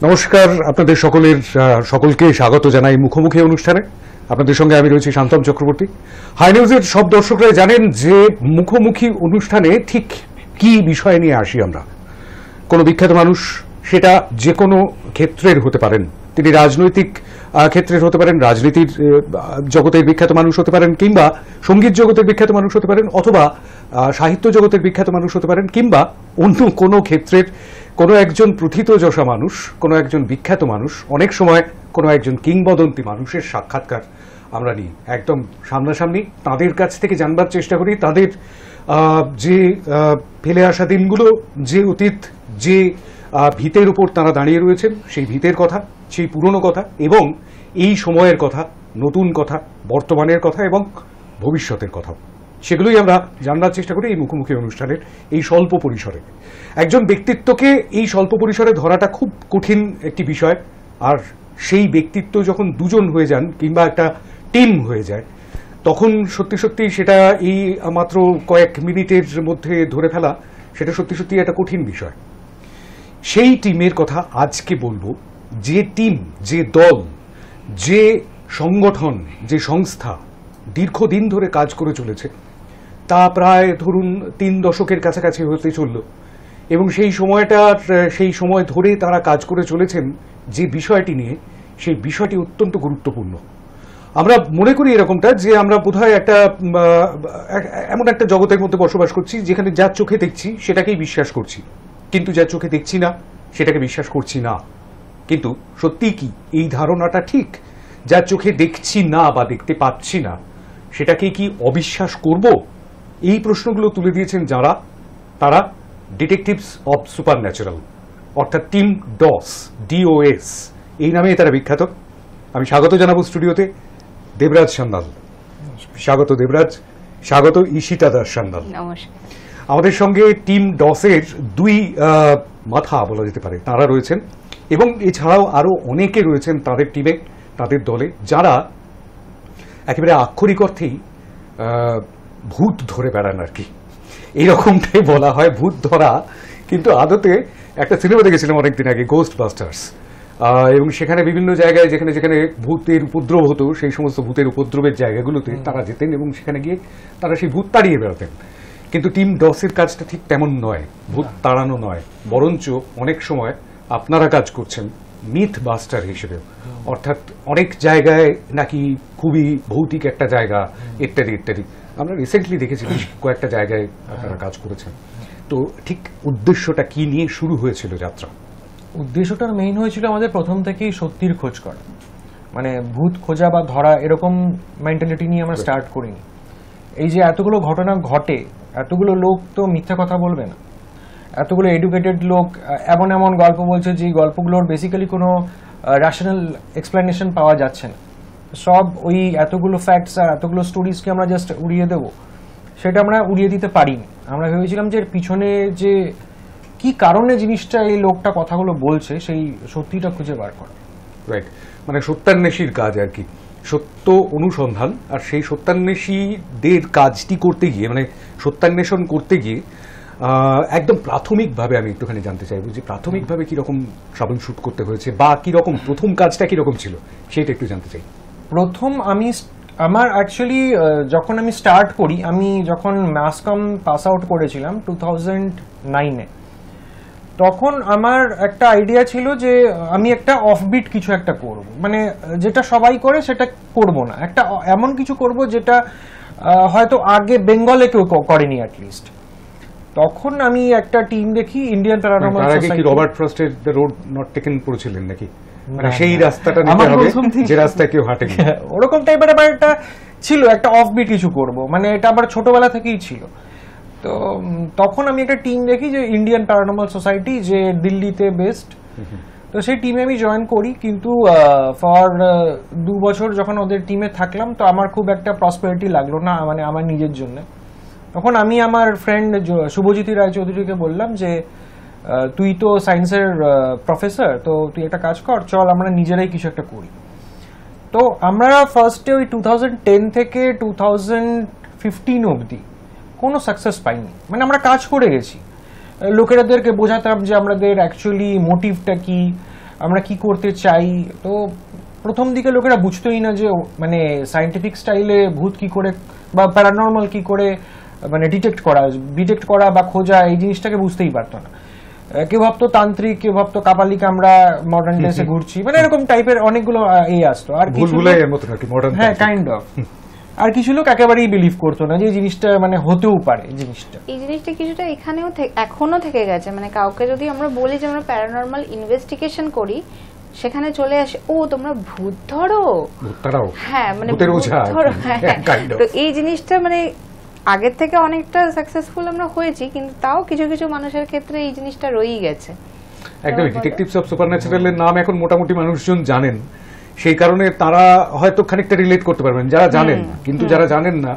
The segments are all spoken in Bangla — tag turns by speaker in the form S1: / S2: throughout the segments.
S1: নমস্কার, আপনাদের সকলকে স্বাগত জানাই মুখোমুখি অনুষ্ঠানে। আপনাদের সঙ্গে আমি রয়েছি শান্তম চক্রবর্তী। হাই নিউজের সব দর্শকরা জানেন যে মুখোমুখি অনুষ্ঠানে ঠিক কি বিষয় নিয়ে আসি আমরা। কোনো বিখ্যাত মানুষ, সেটা যে কোনো ক্ষেত্রের হতে পারেন, তিনি রাজনৈতিক ক্ষেত্রের হতে পারেন, রাজনীতির জগতের বিখ্যাত মানুষ হতে পারেন, কিংবা সঙ্গীত জগতের বিখ্যাত মানুষ হতে পারেন, অথবা সাহিত্য জগতের বিখ্যাত মানুষ হতে পারেন, কিংবা অন্য কোনো ক্ষেত্রের কোনো একজন প্রথিতযশা মানুষ, কোনো একজন বিখ্যাত মানুষ, অনেক সময় কোনো একজন কিংবদন্তি মানুষের সাক্ষাৎকার আমরা নিই, একদম সামনাসামনি তাদের কাছ থেকে জানবার চেষ্টা করি তাদের যে ফেলে আসা দিনগুলো, যে অতীত, যে ভিতের উপর তারা দাঁড়িয়ে রয়েছেন, সেই ভিতের কথা, সেই পুরনো কথা, এবং এই সময়ের কথা, নতুন কথা, বর্তমানের কথা এবং ভবিষ্যতের কথা, সেগুলোই আমরা জানবার চেষ্টা করি এই মুখোমুখি অনুষ্ঠানের এই স্বল্প পরিসরে। একজন ব্যক্তিত্বকে এই স্বল্প পরিসরে ধরাটা খুব কঠিন একটি বিষয়, আর সেই ব্যক্তিত্ব যখন দুজন হয়ে যান কিংবা একটা টিম হয়ে যায়, তখন সত্যি সত্যি সেটা এই মাত্র কয়েক মিনিটের মধ্যে ধরে ফেলা, সেটা সত্যি সত্যি একটা কঠিন বিষয়। সেই টিমের কথা আজকে বলবো, যে টিম, যে দল, যে সংগঠন, যে সংস্থা দীর্ঘদিন ধরে কাজ করে চলেছে, তা প্রায় ধরুন 3 দশকের কাছাকাছি হতে চলল, এবং সেই সময় ধরে তারা কাজ করে চলেছেন যে বিষয়টি নিয়ে, সেই বিষয়টি অত্যন্ত গুরুত্বপূর্ণ। আমরা মনে করি এরকমটা যে আমরা বোধহয় এমন একটা জগতের মধ্যে বসবাস করছি যেখানে যা চোখে দেখছি সেটাকেই বিশ্বাস করছি, কিন্তু যা চোখে দেখছি না সেটাকে বিশ্বাস করছি না। কিন্তু সত্যিই কি এই ধারণাটা ঠিক? যা চোখে দেখছি না বা দেখতে পাচ্ছি না সেটাকে কি অবিশ্বাস করব? এই প্রশ্নগুলো তুলে দিয়েছেন যারা, তারা ডিটেকটিভস অব সুপারন্যাচারাল, অর্থাৎ টিম ডস, DOS, এই নামেই তারা বিখ্যাত। আমি স্বাগত জানাবো স্টুডিওতে দেবরাজ সান্যাল। স্বাগত দেবরাজ, স্বাগত ঈশিতা দাস সান্যাল। আমাদের সঙ্গে টিম ডসের 2 মাথা বলা যেতে পারে তারা রয়েছেন, এবং এছাড়াও আরো অনেকে রয়েছেন তাদের টিমে, তাদের দলে, যারা একেবারে আক্ষরিক অর্থেই ভূত ধরে বেড়ান আর কি, এইরকমটাই বলা হয়, ভূত ধরা। কিন্তু আদতে একটা সিনেমা দেখেছিলাম অনেকদিন আগে, গোস্ট বাস্টার্স, এবং সেখানে বিভিন্ন জায়গায় যেখানে যেখানে ভূতের উপদ্রব হতো, সেই সমস্ত ভূতের উপদ্রবের জায়গাগুলোতে তারা যেতেন এবং সেখানে গিয়ে তারা সেই ভূত তাড়িয়ে বেড়াতেন। কিন্তু টিম ডসের কাজটা ঠিক তেমন নয়, ভূত তাড়ানো নয়, বরঞ্চ অনেক সময় আপনারা কাজ করছেন মিথ বাস্টার হিসেবে, অর্থাৎ অনেক জায়গায় নাকি খুবই ভৌতিক একটা জায়গা, ইত্যাদি ইত্যাদি। আমরা রিসেন্টলি দেখেছি কয়েকটা জায়গায় আপনারা কাজ করেছেন। তো ঠিক উদ্দেশ্যটা কি নিয়ে শুরু হয়েছিল যাত্রা?
S2: উদ্দেশ্যটা মেইন হয়েছিল আমাদের প্রথম থেকেই সত্যির খোঁজ করা, মানে ভূত খোঁজা বা ধরা, এরকম মেন্টালিটি নিয়ে আমরা স্টার্ট করিনি। এই যে এতগুলো ঘটনা ঘটে, এতগুলো লোক তো মিথ্যা কথা বলবে না, এতগুলো এডুকেটেড লোক এমন এমন গল্প বলছে যে গল্পগুলোর বেসিক্যালি কোনো রেশনাল এক্সপ্লেনেশন পাওয়া যাচ্ছে না। সব ওই এতগুলো ফ্যাক্টস আর এতগুলো স্টোরিজকে আমরা জাস্ট উড়িয়ে দেব, সেটা আমরা উড়িয়ে দিতে পারিনি। আমরা ভেবেছিলাম যে এর পিছনে যে কি কারণে জিনিসটা, এই লোকটা কথাগুলো বলছে, সেই সত্যিটা খুঁজে বার করা।
S1: রাইট, মানে সত্যান্বেষীর কাজ আর কি, সত্য অনুসন্ধান। আর সেই সত্যান্বেষীদের কাজটি করতে গিয়ে, মানে সত্যান্বেষণ করতে গিয়ে একদম প্রাথমিকভাবে আমি একটুখানি জানতে চাইবো যে প্রাথমিকভাবে কিরকম ট্রাভেল শুট করতে হয়েছে, বা কিরকম প্রথম কাজটা কিরকম ছিল সেটা একটু জানতে চাই।
S2: প্রথম আমার অ্যাকচুয়ালি যখন আমি স্টার্ট করি, আমি যখন মাস কম পাস আউট করেছিলাম 2009-এ, তখন আমার একটা আইডিয়া ছিল যে আমি একটা অফবিট কিছু একটা করব, মানে যেটা সবাই করে সেটা করব না, একটা এমন কিছু করব যেটা হয়তো আগে বেঙ্গলে কেউ করেনি অ্যাটলিস্ট। তখন আমি একটা টিম দেখি, ইন্ডিয়ান প্যারানর্মাল সোসাইটি।
S1: রবার্ট ফ্রস্টের দ্য রোড নট টেকেন পড়েছিলেন নাকি? মানে সেই রাস্তাটা নিতে হবে যে রাস্তায় কেউ হাঁটেনি,
S2: ওরকম টাইপের আবার একটা ছিল, একটা অফবিট কিছু করব, মানে এটা আবার ছোটবেলা থেকেই ছিল। তো তখন আমি একটা টিম দেখি যে ইন্ডিয়ান প্যারানর্মাল সোসাইটি, যে দিল্লিতে বেস্ট। তো সেই টিমে আমি জয়েন করি, কিন্তু ফর 2 বছর যখন ওদের টিমে থাকলাম, তো আমার খুব একটা প্রসপেরিটি লাগলো না, মানে আমার নিজের জন্য। তখন আমি আমার ফ্রেন্ড শুভজ্যোতি রায়চৌধুরীকে বললাম যে তুই তো সায়েন্সের প্রফেসর, তো তুই একটা কাজ কর, চল আমরা নিজেরাই কিছু একটা করি। তো আমরা ফার্স্টে ওই 2010 থেকে 2015 অবধি কোনো সাকসেস পাইনি। মানে আমরা কাজ করে গেছি, লোকেরাদেরকে বোঝাতাম যে আমাদের অ্যাকচুয়ালি মোটিভটা কি, আমরা কি করতে চাই। তো প্রথম দিকে লোকেরা বুঝতোই না যে মানে সায়েন্টিফিক স্টাইলে ভূত কি করে বা প্যারানর্মাল কি করে মানে ডিটেক্ট করা বা খোঁজা, এই জিনিসটাকে বুঝতেই পারতো না। কেউ ভাবতো তান্ত্রিক, কেউ ভাবতো কাপালিক, আমরা মডার্ন ডেসে ঘুরছি, মানে এরকম টাইপের অনেকগুলো আসতো। আর হ্যাঁ, কাইন্ড অফ। আর কিছু লোক একেবারেই বিলিভ করতো না যে এই জিনিসটা মানে হতেও পারে। এই জিনিসটা
S3: কিছুটা এখানেও এখনো থেকে গেছে। মানে কাউকে যদি আমরা বলি যে আমরা প্যারানর্মাল ইনভেস্টিগেশন করি, সেখানে চলে আসে ও তোমরা ভূত ধরো। হ্যাঁ, মানে তো এই জিনিসটা মানে আগের থেকে অনেকটা সাকসেসফুল আমরা হয়েছি, কিন্তু তাও কিছু কিছু মানুষের ক্ষেত্রে এই জিনিসটা রয়েই গেছে।
S1: একদম ডিটেকটিভস অফ সুপারন্যাচারালের নাম এখন মোটামুটি মানুষজন জানেন, সেই কারণে তারা হয়তো খানিকটা রিলেট করতে পারবেন যারা জানেন, কিন্তু যারা জানেন না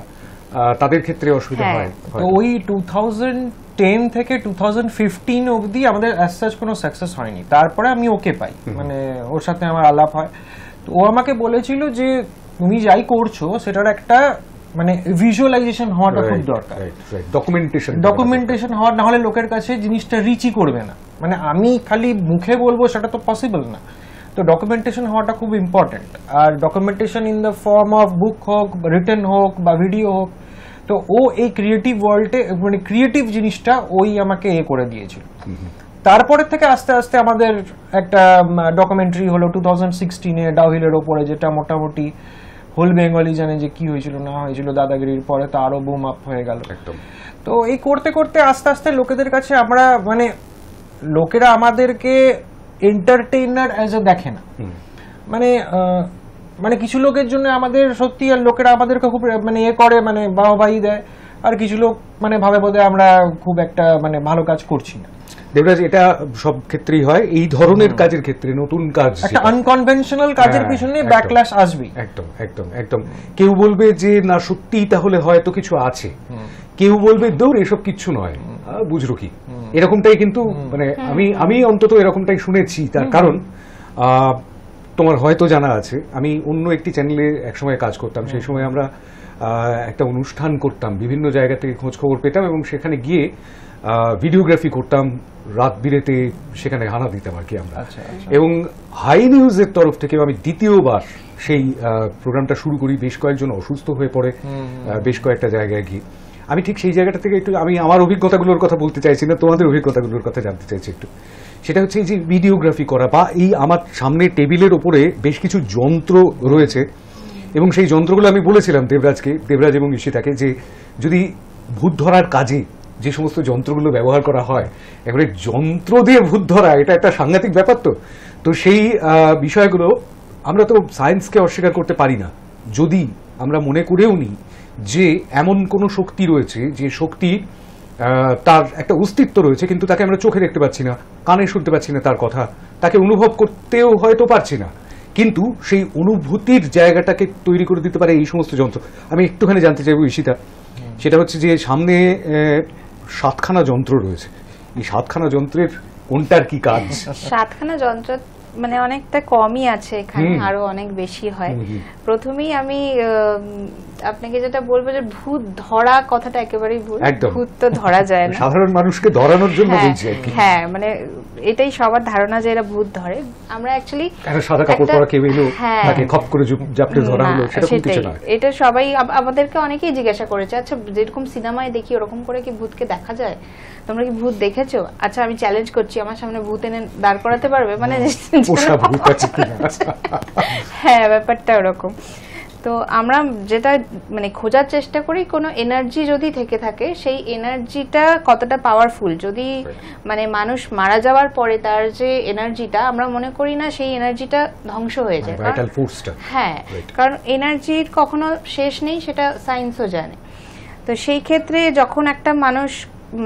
S1: তাদের ক্ষেত্রে অসুবিধা হয়।
S2: তো ওই 2010 থেকে 2015 অবধি আমাদের অ্যাজ সাচ কোনো সাকসেস হয়নি। তারপরে আমি ওকে পাই, মানে ওর সাথে আমার আলাপ হয়। তো ও আমাকে বলেছিল যে তুমি যাই করছো সেটার একটা মানে ভিজুয়ালাইজেশন হওয়াটা খুব দরকার, ডকুমেন্টেশন হওয়া, না হলে লোকের কাছে জিনিসটা রিচই করবে না। মানে আমি খালি মুখে বলবো সেটা তো পসিবল না। তো ডকুমেন্টেশন হওয়াটা খুব ইম্পর্টেন্ট। আর documentation in the form of book হোক, রিটেন হোক বা ভিডিও হোক। তো ও এই ক্রিয়েটিভ ওয়ার্ল্ডে মানে ক্রিয়েটিভ জিনিসটা ওই আমাকে করে দিয়েছিল। তারপরে থেকে আস্তে আস্তে আমাদের একটা ডকুমেন্টারি হলো 2016-এ ডাউহিলের ওপরে, যেটা মোটামুটি হোল বেঙ্গলি জানে যে কি হয়েছিল না হয়েছিল দাদাগিরির পরে, তো আরো বুম আপ হয়ে গেল। তো এই করতে করতে আস্তে আস্তে লোকেদের কাছে আমরা মানে লোকেরা আমাদেরকে এন্টারটেইনার অ্যাজ এ দেখে না। মানে মানে কিছু লোকের জন্য আমাদের সত্যি, আর লোকেরা আমাদেরকে খুব মানে করে, মানে বাহবাহি দেয়। আর কিছু লোক মানে ভাবে বোধহয় আমরা খুব একটা মানে ভালো কাজ করছি না।
S1: দেবরাজ, এটা সব ক্ষেত্রেই হয়, এই ধরনের কাজের ক্ষেত্রে, নতুন কাজ,
S2: একটা আনকনভেনশনাল কাজের পিছনে ব্যাকল্যাশ আসবেই।
S1: একদম একদম একদম। কেউ বলবে যে না সত্যি তাহলে হয়তো কিছু আছে, কেউ বলবে দৌড় এসব কিচ্ছু নয়, বুঝলো কি, এরকমটাই। কিন্তু মানে আমি অন্তত এরকমটাই শুনেছি। তার কারণ তোমার হয়তো জানা আছে, আমি অন্য একটি চ্যানেলে একসময় কাজ করতাম। সেই সময় আমরা একটা অনুষ্ঠান করতাম, বিভিন্ন জায়গা থেকে খোঁজ খবর পেতাম এবং সেখানে গিয়ে ভিডিওগ্রাফি করতাম, রাত বিরেতে সেখানে হানা দিতাম আর কি আমরা। এবং হাই নিউজের তরফ থেকে আমি দ্বিতীয়বার সেই প্রোগ্রামটা শুরু করি। বেশ কয়েকজন অসুস্থ হয়ে পড়ে বেশ কয়েকটা জায়গায় গিয়ে। আমি ঠিক সেই জায়গাটা থেকে একটু আমি আমার অভিজ্ঞতাগুলোর কথা বলতে চাইছি না, তোমাদের অভিজ্ঞতাগুলোর কথা জানতে চাইছি একটু। সেটা হচ্ছে এই যে ভিডিওগ্রাফি করা, বা এই আমার সামনে টেবিলের ওপরে বেশ কিছু যন্ত্র রয়েছে, এবং সেই যন্ত্রগুলো আমি বলেছিলাম দেবরাজ এবং ঈশিতাকে যে যদি ভূত ধরার কাজে যে সমস্ত যন্ত্রগুলো ব্যবহার করা হয়, এবারে যন্ত্র দিয়ে ভূত ধরা এটা একটা সাংঘাতিক ব্যাপার। তো সেই বিষয়গুলো আমরা তো সায়েন্সকে অস্বীকার করতে পারি না, যদি আমরা মনে করেও নিই যে এমন কোনো শক্তি রয়েছে যে শক্তি তার একটা অস্তিত্ব রয়েছে, কিন্তু তাকে আমরা চোখে দেখতে পাচ্ছি না, কানে শুনতে পাচ্ছি না তার কথা, তাকে অনুভব করতেও হয়তো পারছি না, কিন্তু সেই অনুভূতির জায়গাটাকে তৈরি করে দিতে পারে এই সমস্ত যন্ত্র। আমি একটুখানি জানতে চাইবো ঈশিতা, সেটা হচ্ছে যে সামনে 7খানা যন্ত্র রয়েছে, এই 7খানা যন্ত্রের কোনটার কি কাজ?
S3: 7খানা যন্ত্র মানে অনেকটা কমই আছে, এখানে আরো অনেক বেশি হয়। প্রথমেই আমি আপনাকে যেটা বলবো যে ভূত ধরা কথাটা একেবারেই ভুল। ভূত তো ধরা যায় না,
S1: সাধারণ মানুষকে ধরানোর জন্য বলছি আর কি।
S3: হ্যাঁ, মানে এটাই সবার ধারণা যে এরা ভূত ধরে। আমরা অ্যাকচুয়ালি
S1: সাদা কাপড় পরা কেউ এলো তাকে খপ করে জাপটে ধরা হলো, সেটা কিছু না।
S3: এটা সবাই আমাদেরকে অনেকেই জিজ্ঞাসা করেছে, আচ্ছা যেরকম সিনেমায় দেখি ওরকম করে কি ভূতকে দেখা যায়? তোমরা কি ভূত দেখেছো? আচ্ছা আমি চ্যালেঞ্জ করছি, আমার সামনে ভূত এনে দাঁড় করাতে পারবে? মানে হ্যাঁ, ব্যাপারটা ওরকম। তো আমরা যেটা মানে খোঁজার চেষ্টা করি, কোনো এনার্জি যদি থেকে থাকে, সেই এনার্জিটা কতটা পাওয়ারফুল। যদি মানে মানুষ মারা যাওয়ার পরে তার যে এনার্জিটা, আমরা মনে করি না সেই এনার্জিটা ধ্বংস হয়ে যায়। হ্যাঁ, কারণ এনার্জির কখনো শেষ নেই, সেটা সায়েন্সও জানে। তো সেই ক্ষেত্রে যখন একটা মানুষ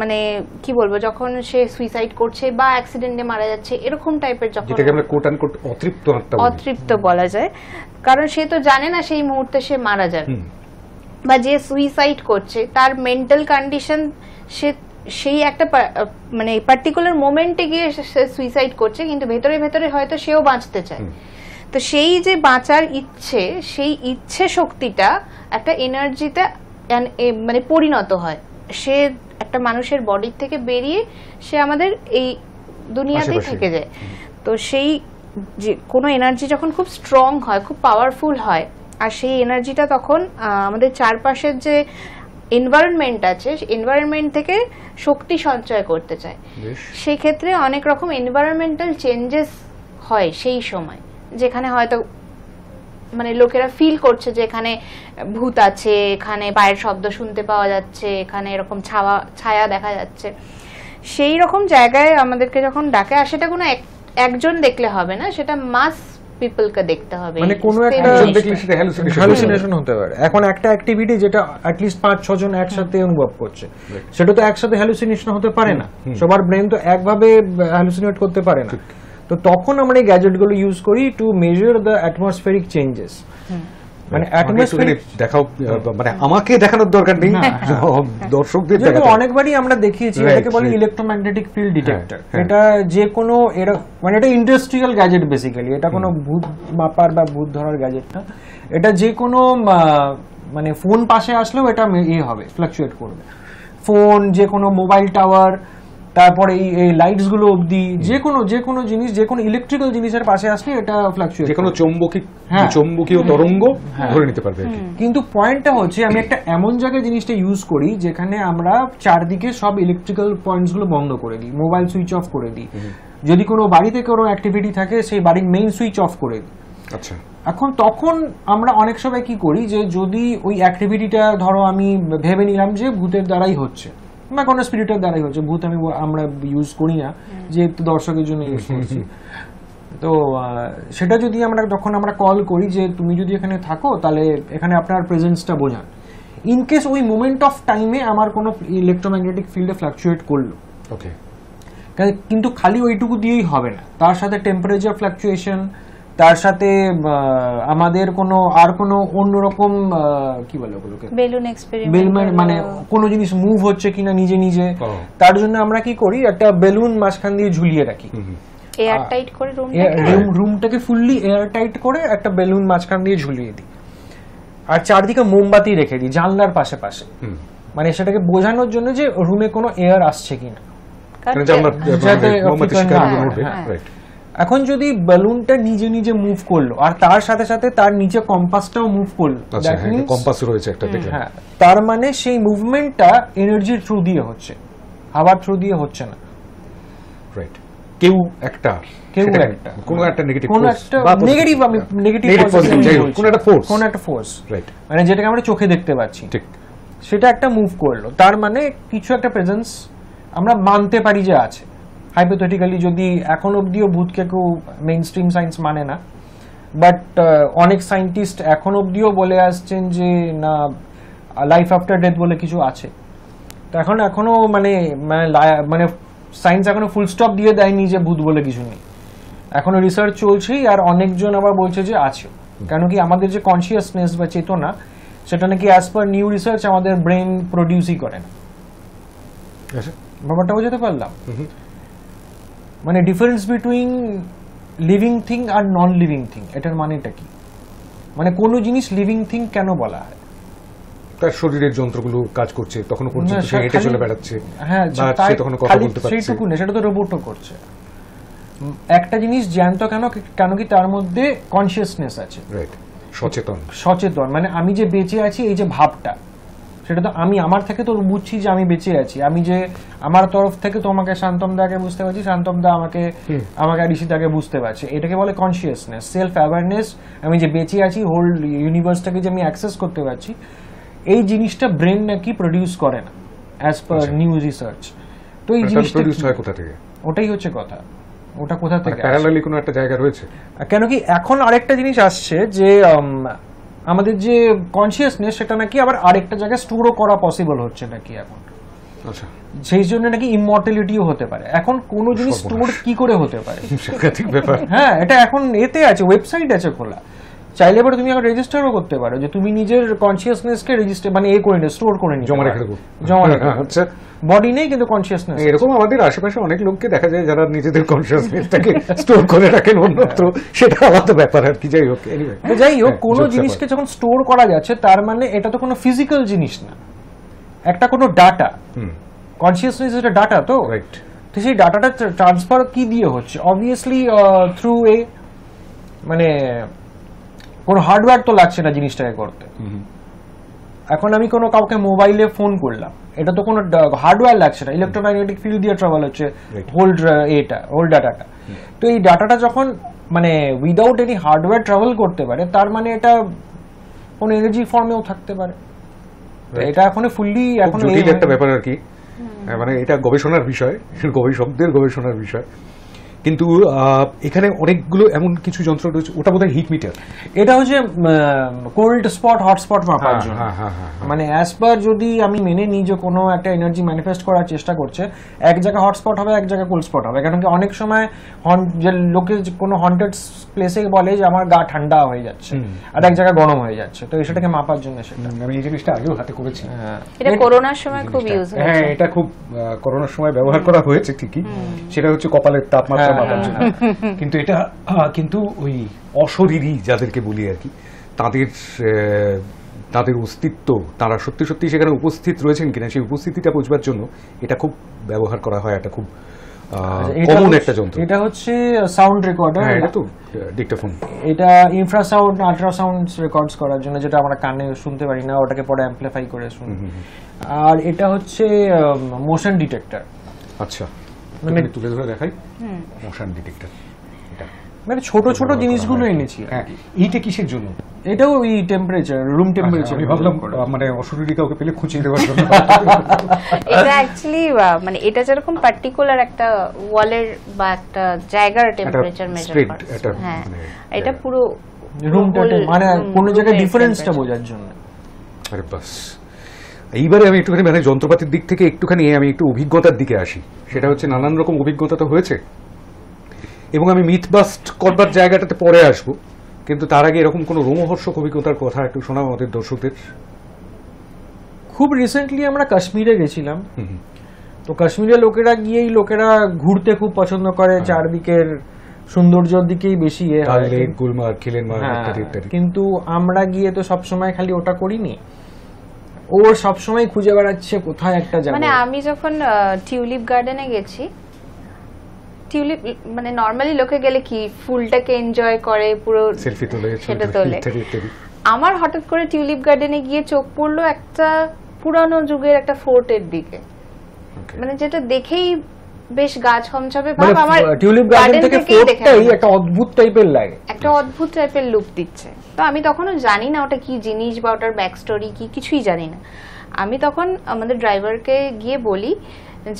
S3: মানে কি বলবো, যখন সে সুইসাইড করছে বা অ্যাক্সিডেন্টে মারা যাচ্ছে, এরকম টাইপের, যখন অতৃপ্ত বলা যায়, কারণ সে তো জানে না সেই মুহূর্তে সে মারা যাবে। বা যে সুইসাইড করছে তার মেন্টাল কন্ডিশন, সে সেই একটা মানে পার্টিকুলার মোমেন্টে গিয়ে সে সুইসাইড করছে, কিন্তু ভেতরে ভেতরে হয়তো সেও বাঁচতে চায়। তো সেই যে বাঁচার ইচ্ছে, সেই ইচ্ছে শক্তিটা একটা এনার্জিতে মানে পরিণত হয়। সে একটা মানুষের বডির থেকে বেরিয়ে সে আমাদের এই দুনিয়াতেই
S1: আশেপাশে।
S3: থেকে যায়। তো সেই যে কোনো এনার্জি যখন খুব স্ট্রং হয়, খুব পাওয়ারফুল হয়, আর সেই এনার্জিটা তখন আমাদের চারপাশের যে এনভায়রনমেন্ট আছে, এনভায়রনমেন্ট থেকে শক্তি সঞ্চয় করতে চায়।
S1: বেশ।
S3: সেই ক্ষেত্রে অনেক রকম এনভায়রনমেন্টাল চেঞ্জেস হয় সেই সময়, যেখানে হয়তো মানে লোকেরা ফিল করছে যে এখানে ভূত আছে, এখানে পায়ের শব্দ শুনতে পাওয়া যাচ্ছে, এখানে এরকম ছায়া দেখা যাচ্ছে। সেই রকম জায়গায় আমাদেরকে যখন ডাকে, আর সেটা কোনো একজন দেখলে হবে না, সেটা মাস পিপলকে দেখতে হবে।
S2: মানে কোনো একটা
S1: একজন দেখলে সেটা hallucination
S2: হ্যালুসিনেশন হতে পারে। এখন একটা অ্যাক্টিভিটি যেটা অ্যাটলিস্ট 5-6 জন একসাথে অনুভব করছে, সেটা তো একসাথে হ্যালুসিনেশন হতে পারে না। সবার ব্রেন তো একভাবে হ্যালুসিনেট করতে পারে না। তো তখন আমরা এই গ্যাজেটগুলো ইউজ করি to measure the atmospheric changes. মানে অ্যাটমসফেরিক
S1: দেখাও, মানে আমাকে দেখানোর দরকার নেই, দর্শকদের
S2: যেটা
S1: দেখাতে হবে।
S2: অনেকবারই আমরা দেখিয়েছি,
S1: Right,
S2: এটাকে বলে
S1: right.
S2: Electromagnetic field detector.
S1: হ্যাঁ।
S2: এটা যে কোনো মানে এটা ইন্ডাস্ট্রিয়াল গ্যাজেট বেসিক্যালি, এটা কোনো ভূত মাপার বা ভূত ধরার গ্যাজেট না। এটা যে কোনো মানে ফোন পাশে আসলেও এটা হবে, ফ্লাকচুয়েট করবে। ফোন, যে কোনো মোবাইল টাওয়ার, তারপরে এই লাইটস গুলো অবধি যে কোনো জিনিস, যে কোনো ইলেকট্রিক্যাল জিনিসের পাশে আসলে এটা ফ্লাকচুয়েট,
S1: যে কোনো
S2: হ্যাঁ।
S1: চৌম্বকীয় তরঙ্গ ধরে নিতে পারবে আর কি।
S2: কিন্তু পয়েন্টটা হচ্ছে আমি একটা এমন জায়গায় জিনিসটা ইউজ করি যেখানে আমরা চারদিকে সব ইলেকট্রিক্যাল পয়েন্টস গুলো বন্ধ করে দিই, মোবাইল সুইচ অফ করে দিই। যদি কোনো বাড়িতে কোনো অ্যাক্টিভিটি থাকে সেই বাড়ির মেইন সুইচ অফ করে দিই।
S1: আচ্ছা,
S2: এখন তখন আমরা অনেক সময় কি করি, যে যদি ওই অ্যাক্টিভিটিটা ধরো আমি ভেবে নিলাম যে ভূতের দ্বারাই হচ্ছে বা কোনো স্পিরিটের দ্বারাই হচ্ছে, ভূত আমরা ইউজ করি না, যে একটু দর্শকের জন্য ইউজ করছি। তো সেটা যদি যখন আমরা কল করি যে তুমি যদি এখানে থাকো তাহলে এখানে আপনার প্রেজেন্সটা বোঝান, ইন কেস ওই মোমেন্ট অফ টাইমে আমার কোনো ইলেকট্রোম্যাগনেটিক ফিল্ডে ফ্লাকচুয়েট করলো,
S1: ওকে।
S2: কিন্তু খালি ওইটুকু দিয়েই হবে না, তার সাথে টেম্পারেচার ফ্লাকচুয়েশন, তার সাথে আমাদের কোনো অন্যরকম কি বলে ওগুলোকে,
S3: বেলুন এক্সপেরিমেন্ট,
S2: মানে কোনো জিনিস মুভ হচ্ছে কিনা নিজে নিজে,
S1: ও।
S2: তার জন্য আমরা কি করি, একটা বেলুন মাঝখান দিয়ে ঝুলিয়ে রাখি,
S3: এয়ার টাইট করে
S2: রুমটাকে ফুললি এয়ার টাইট করে একটা বেলুন মাঝখান দিয়ে ঝুলিয়ে দিই, আর চারদিকে মোমবাতি রেখে দিই জানলার পাশে পাশে, মানে সেটাকে বোঝানোর জন্য যে রুমে কোনো এয়ার আসছে কিনা। যাতে এখন যদি বেলুনটা নিজে নিজে মুভ করলো আর তার সাথে সাথে তার নিচে কম্পাসটাও মুভ করলো,
S1: কম্পাস রয়েছে একটা, দেখলাম।
S2: হ্যাঁ, তার মানে সেই মুভমেন্টটা এনার্জির থ্রু দিয়ে হচ্ছে, হাওয়ার থ্রু দিয়ে হচ্ছে না।
S1: রাইট। কেউ একটা কোনো একটা নেগেটিভ
S2: কোন একটা ফোর্স,
S1: রাইট,
S2: মানে যেটাকে আমরা চোখে দেখতে পাচ্ছি,
S1: ঠিক,
S2: সেটা একটা মুভ করলো, তার মানে কিছু একটা প্রেজেন্স আমরা মানতে পারি যে আছে। হাইপোথেটিক্যালি, যদি এখন অব্দিও ভূতকে কেউ মেইন স্ট্রিম সায়েন্স মানে না, বাট অনেক সায়েন্টিস্ট এখন অব্দিও বলে আসছেন যে না, লাইফ আফটার ডেথ বলে কিছু আছে। তো এখনো মানে সায়েন্স এখনো ফুল স্টপ দিয়ে দেয়নি যে ভূত বলে কিছু নেই, এখনো রিসার্চ চলছেই, আর অনেকজন আবার বলছে যে আছে। কেন কি আমাদের যে কনসিয়াসনেস বা চেতনা, সেটা নাকি অ্যাজ পার নিউ রিসার্চ আমাদের ব্রেন প্রডিউসই করে না। ব্যাপারটা বোঝাতে পারলাম? মানে ডিফারেন্স বিটুইন লিভিং থিং আর নন লিভিং থিং, এটার মানেটা কি? মানে কোনো জিনিস লিভিং থিং কেন বলা হয়?
S1: তার শরীরের যন্ত্রগুলো কাজ করছে, তখন পর্যন্ত সে হেঁটে চলে বেড়াচ্ছে,
S2: হ্যাঁ,
S1: সে তখন কথা বলতে পারছে,
S2: সেইটুকু না, সেটা তো রোবটও করছে। একটা জিনিস জ্যান্ত কেন কি তার মধ্যে কনসিয়াসনেস আছে,
S1: রাইট, সচেতন, মানে আমি যে বেঁচে আছি এই যে ভাবটা, সেটা তো আমি আমার থেকে তো বুঝছি যে আমি বেঁচে আছি, আমি যে আমার তরফ থেকে তোমাকে শান্তম দাকে বুঝতে পারছি, শান্তম দা আমাকে ঋষিদাকে বুঝতে পারছে, এটাকে বলে কনসিয়াসনেস, সেলফ অ্যাওয়ারনেস। আমি যে বেঁচে আছি, হোল ইউনিভার্সটাকে যে আমি অ্যাক্সেস করতে পারছি, এই জিনিসটা ব্রেন নাকি প্রডিউস করে না অ্যাজ পার নিউ রিসার্চ। তো এই জিনিসটা প্রডিউস হয় কোথা থেকে? ওটাই হচ্ছে কথা, ওটা কোথা থেকে প্যারালালি কোনো একটা জায়গা রয়েছে। কেন কি এখন আরেকটা জিনিস আসছে যে আমাদের যে কনসিয়াসনেস, সেটা নাকি আবার আরেকটা জায়গায় স্টোরও করা পসিবল হচ্ছে নাকি এখন। আচ্ছা, সেই জন্য নাকি ইমমর্টালিটিও হতে পারে। এখন কোন জিনিস স্টোর কি করে হতে পারে, সাংঘাতিক ব্যাপার। হ্যাঁ, এটা এখন এতে আছে, ওয়েবসাইট আছে খোলা, চাইলে এবার তুমি এখন রেজিস্টারও করতে পারো যে তুমি নিজের কনসিয়াসনেসকে রেজিস্টার মানে করে নিও, স্টোর করে নিও, জমা রেখে দেবো। আচ্ছা, বডি নেই কিন্তু কনসিয়াসনেস। এরকম আমাদের আশেপাশে অনেক লোককে দেখা যায় যারা নিজেদের কনসিয়াসনেসটাকে স্টোর করে রাখেন অন্যত্র, সেটা আলাদা ব্যাপার আর কি। যাই হোক, যাই হোক, কোনো জিনিসকে যখন স্টোর করা যাচ্ছে, তার মানে এটা তো কোনো ফিজিক্যাল জিনিস না,
S2: একটা কোনো ডাটা,
S1: হুম,
S2: কনসিয়াসনেস এটা ডাটা তো,
S1: রাইট,
S2: তো সেই ডাটাটা ট্রান্সফার কি দিয়ে হচ্ছে? অবভিয়াসলি থ্রু এ, মানে কোনো হার্ডওয়্যার তো লাগছে না জিনিসটাকে করতে। এখন আমি কোনো কাউকে মোবাইলে ফোন করলাম, এটা তো কোনো হার্ডওয়্যার লাগছে না, ইলেকট্রোম্যাগনেটিক ফিল্ড দিয়ে ট্রাভেল হচ্ছে হোল ডাটাটা। তো এই ডাটাটা যখন মানে উইদাউট এনি হার্ডওয়্যার ট্রাভেল করতে পারে, তার মানে এটা কোনো এনার্জি ফর্মেও থাকতে পারে। তো এটা এখন ফুললি এখন
S1: জটিল একটা ব্যাপার আর কি, মানে এটা গবেষণার বিষয়, গবেষকদের গবেষণার বিষয়। কিন্তু এখানে অনেকগুলো এমন কিছু যন্ত্র রয়েছে, ওটা বোধহয় হিট মিটার।
S2: এটা হচ্ছে কোল্ড স্পট হটস্পট মাপার জন্য। মানে অ্যাজ পার যদি আমি মেনে নিই যে কোনো একটা এনার্জি ম্যানিফেস্ট করার চেষ্টা করছে, এক জায়গায় হটস্পট হবে, এক জায়গায় কোল্ড স্পট হবে। কারণ কি অনেক সময় যে লোকে কোনো হন্টেড প্লেসে বলে যে আমার গা ঠান্ডা হয়ে যাচ্ছে আর এক জায়গায় গরম হয়ে যাচ্ছে, তো সেটাকে মাপার জন্য সেটা
S1: আমি এই জিনিসটা আগেও হাতে করেছি।
S3: এটা করোনার সময় খুব ইউজ হয়েছে।
S1: হ্যাঁ, এটা খুব করোনার সময় ব্যবহার করা হয়েছে ঠিকই, সেটা হচ্ছে কপালের তাপমাত্রা মাপার জন্য। কিন্তু এটা কিন্তু ওই অশরীরী যাদেরকে বলি আর কি, তাদের অস্তিত্ব, তারা সত্যি সত্যি সেখানে উপস্থিত রয়েছেন কিনা সেই উপস্থিতিটা বুঝবার জন্য এটা খুব ব্যবহার করা হয়। এটা খুব কমন একটা যন্ত্র।
S2: এটা হচ্ছে সাউন্ড রেকর্ডার।
S1: এটা তো ডিক্টাফোন।
S2: এটা ইনফ্রাসাউন্ড আল্ট্রাসাউন্ড রেকর্ডস করার জন্য, যেটা আমরা কানে শুনতে পারি না, ওটাকে পরে অ্যাম্পলিফাই করে শুনি। আর এটা হচ্ছে মোশন ডিটেক্টর।
S1: আচ্ছা, মানে তুলে ধরে দেখাই, মোশন ডিটেক্টর।
S2: মানে ছোট ছোট জিনিসগুলো এনেছি।
S1: হ্যাঁ, এইটা কিসের জন্য?
S2: এটাও ওই টেম্পারেচার, রুম টেম্পারেচার।
S1: আমি ভাবলাম মানে অশরীরী কাউকে পেলে খুঁচিয়ে দেওয়ার জন্য।
S3: এটা অ্যাকচুয়ালি মানে এটা যেরকম পার্টিকুলার একটা ওয়ালের বা একটা জায়গার টেম্পারেচার মেজার করে। হ্যাঁ, এটা পুরো
S2: রুমটা মানে কোন জায়গায় ডিফারেন্সটা বোঝার জন্য।
S1: আরে বাস, এইবারে আমি একটুখানি মানে যন্ত্রপাতির দিক থেকে একটুখানি আমি একটু অভিজ্ঞতার দিকে আসি। সেটা হচ্ছে নানান রকম অভিজ্ঞতা তো হয়েছে, এবং আমি মিথ বাস্ট করবার জায়গাটাতে পরে আসবো, কিন্তু তার আগে এরকম কোনো রোমহর্ষক অভিজ্ঞতার কথা একটু শোনাও আমাদের দর্শকদের।
S2: খুব রিসেন্টলি আমরা কাশ্মীরে গেছিলাম। তো কাশ্মীরে লোকেরা ঘুরতে খুব পছন্দ করে, চারদিকের সৌন্দর্যের দিকেই বেশি
S1: গুলমার্গ, খিলেনমার্গ ইত্যাদি ইত্যাদি।
S2: কিন্তু আমরা গিয়ে তো সবসময় খালি ওটা করিনি, ও সবসময় খুঁজে বেড়াচ্ছে কোথায় একটা জায়গা।
S3: মানে আমি যখন টিউলিপ গার্ডেনে গেছি, টিউলিপ মানে নরমালি লোকে গেলে কি ফুলটাকে এনজয় করে, পুরো
S1: সেলফি তোলে,
S3: সেটা তোলে। আমার হঠাৎ করে টিউলিপ গার্ডেনে গিয়ে চোখ পড়লো একটা পুরানো যুগের একটা ফোর্টের দিকে, মানে যেটা দেখেই বেশ গা ছমছমে ভাব। আমার
S2: টিউলিপ গার্ডেন থেকে ফোর্টটাই একটা অদ্ভুত টাইপের লাগে,
S3: একটা অদ্ভুত টাইপের লুক দিচ্ছে। তো আমি তখনও জানি না ওটা কি জিনিস বা ওটার ব্যাক স্টোরি কি, কিছুই জানি না। আমি তখন আমাদের ড্রাইভারকে গিয়ে বলি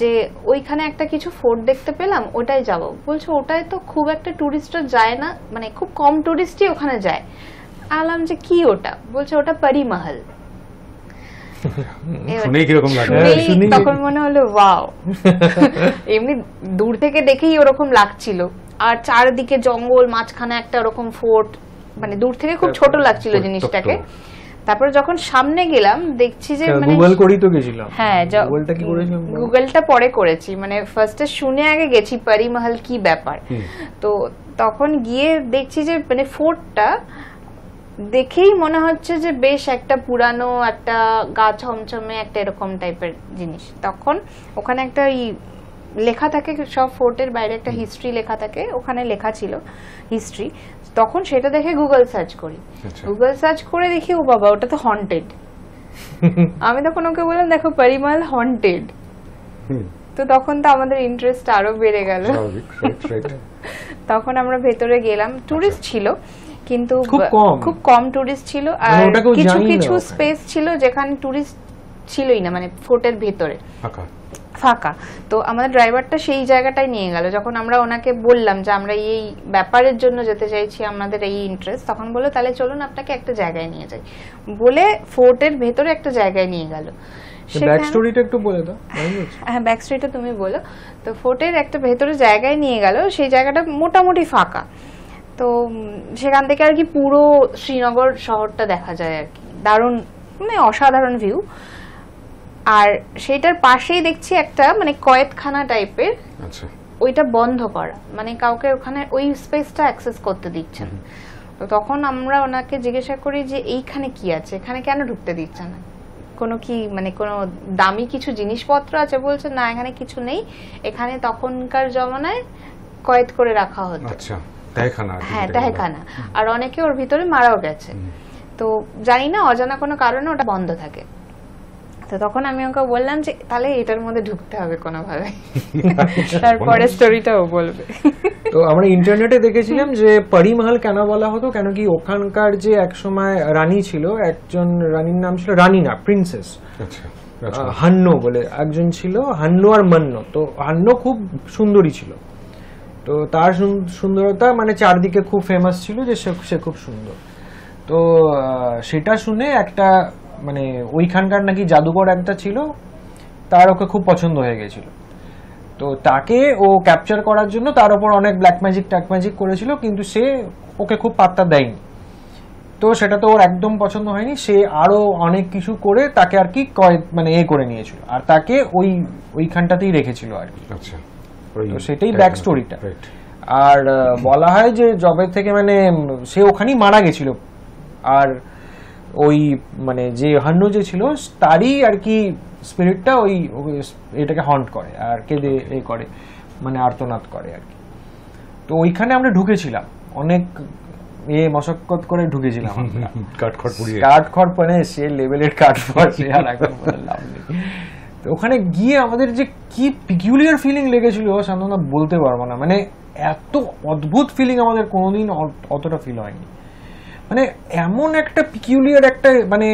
S3: যে ওইখানে একটা কিছু ফোর্ট দেখতে পেলাম, ওটাই যাব। বলছে ওটাই তো খুব একটা টুরিস্টরা যায় না, মানে খুব কম টুরিস্টই ওখানে যায়। আলাম যে কি ওটা? বলছে ওটা পরি মহল। তখন মনে হলো ওয়াও, এমনি দূর থেকে দেখেই ওরকম লাগছিল, আর চারদিকে জঙ্গল, মাঝখানে একটা ওরকম ফোর্ট, মানে দূর থেকে খুব ছোট লাগছিল জিনিসটাকে। তারপর যখন সামনে গেলাম দেখছি যে মানে
S2: গুগল করেই তো গেছিলাম।
S3: হ্যাঁ,
S2: গুগলটা কি করেছিলাম?
S3: গুগলটা পরে করেছি, মানে ফার্স্টে শুনে আগে গেছি পরি মহল কি ব্যাপার। তো তখন গিয়ে দেখছি যে মানে ফোর্টটা দেখেই মনে হচ্ছে যে বেশ একটা পুরানো, একটা গা ছমছমে একটা এরকম টাইপের জিনিস। তখন ওখানে একটা লেখা থাকে, সব ফোর্টের বাইরে একটা হিস্ট্রি লেখা থাকে, ওখানে লেখা ছিল হিস্ট্রি। তখন সেটা দেখে গুগল সার্চ করি, গুগল সার্চ করে দেখি ও বাবা ওটা তো হন্টেড। আমি তখন ওকে বললাম দেখো পরি মহল হন্টেড। তো তখন তো আমাদের ইন্টারেস্ট আরো বেড়ে গেল। তখন আমরা ভেতরে গেলাম, টুরিস্ট ছিল কিন্তু খুব কম টুরিস্ট ছিল, আর কিছু কিছু স্পেস ছিল যেখানে টুরিস্ট ছিলই না, মানে ফোর্টের ভেতরে ফাঁকা। তো আমাদের ড্রাইভারটা সেই জায়গাটায় নিয়ে গেল। যখন আমরা ওনাকে বললাম যে আমরা এই ব্যাপারের জন্য যেতে চাইছি, আমাদের এই ইন্টারেস্ট, তখন বললো তাহলে চলুন আপনাকে একটা জায়গায় নিয়ে যাই, বলে ফোর্টের ভেতরে একটা জায়গায় নিয়ে গেল।
S2: ব্যাক স্টোরিটা একটু বলে দাও।
S3: হ্যাঁ, ব্যাক স্টোরিটা তুমি বলো। তো ফোর্টের একটা ভেতরে জায়গায় নিয়ে গেল, সেই জায়গাটা মোটামুটি ফাঁকা। তো সেখান থেকে আর কি পুরো শ্রীনগর শহরটা দেখা যায় আর কি, দারুণ মানে অসাধারণ ভিউ। আর সেটার পাশেই দেখছি একটা মানে কয়েদখানা টাইপের, ওইটা বন্ধ করা, মানে কাউকে ওখানে ওই স্পেসটা অ্যাক্সেস করতে দিচ্ছে না। তো তখন আমরা ওনাকে জিজ্ঞাসা করি যে এইখানে কি আছে, এখানে কেন ঢুকতে দিচ্ছে না? কোনো কি মানে কোনো দামি কিছু জিনিসপত্র আছে? বলছে না, এখানে কিছু নেই, এখানে তখনকার জমানায় কয়েদ করে রাখা হতো।
S1: আচ্ছা, তহখানা।
S3: হ্যাঁ, তহখানা। আর অনেকে ওর ভিতরে মারাও গেছে। তো জানি না, অজানা কোনো কারণে ওটা বন্ধ থাকে। তো তখন আমি ওকে বললাম যে তাহলে এটার মধ্যে ঢুকতে হবে কোনোভাবে। তারপরে স্টোরিটাও বলবে।
S2: তো আমরা ইন্টারনেটে দেখেছিলাম যে পরিমহল কেন বলা হতো, কেন কি ওখানকার যে একসময় রানী ছিল, একজন রানীর নাম ছিল রানী না, প্রিন্সেস হান্নো বলে একজন ছিল, হান্নো আর মান্নো। তো হান্নো খুব সুন্দরী ছিল, তো তার সুন্দরতা মানে চারদিকে খুব ফেমাস ছিল যে সে খুব সুন্দর। তো সেটা শুনে একটা মানে ওইখানকার নাকি জাদুকর একটা ছিল, তার ওকে খুব পছন্দ হয়ে গেছিল। তো তাকে ও ক্যাপচার করার জন্য তার উপর অনেক ব্ল্যাক ম্যাজিক করেছিল, কিন্তু সে ওকে খুব পাত্তা দেয়নি। তো সেটা তো ওর একদম পছন্দ হয়নি, সে আরো অনেক কিছু করে তাকে আর কি মানে করে নিয়েছিল, আর তাকে ওইখানটাতেই রেখেছিল আর কি।
S1: আচ্ছা,
S2: তো সেটাই ব্যাক স্টোরিটা। আর বলা হয় যে জবে থেকে মানে সে ওখানেই মারা গেছিল, আর ওই মানে যে হান্নু যে ছিল তারই আর কি স্পিরিটটা ওই এটাকে হন্ট করে আর কেঁদে করে মানে আর্তনাদ করে আর কি। তো ওইখানে আমরা ঢুকেছিলাম, অনেক মশক্কত করে ঢুকেছিলাম, কাঠখড় মানে সে লেভেলের কাঠখড়, সে আর এখন লাভ নেই। তো ওখানে গিয়ে আমাদের যে কি পিকিউলিয়ার ফিলিং লেগেছিল সান্তনা বলতে পারবো না, মানে এত অদ্ভুত ফিলিং আমাদের কোনোদিন অতটা ফিল হয়নি। মানে এমন একটা পিকিউলিয়ার একটা মানে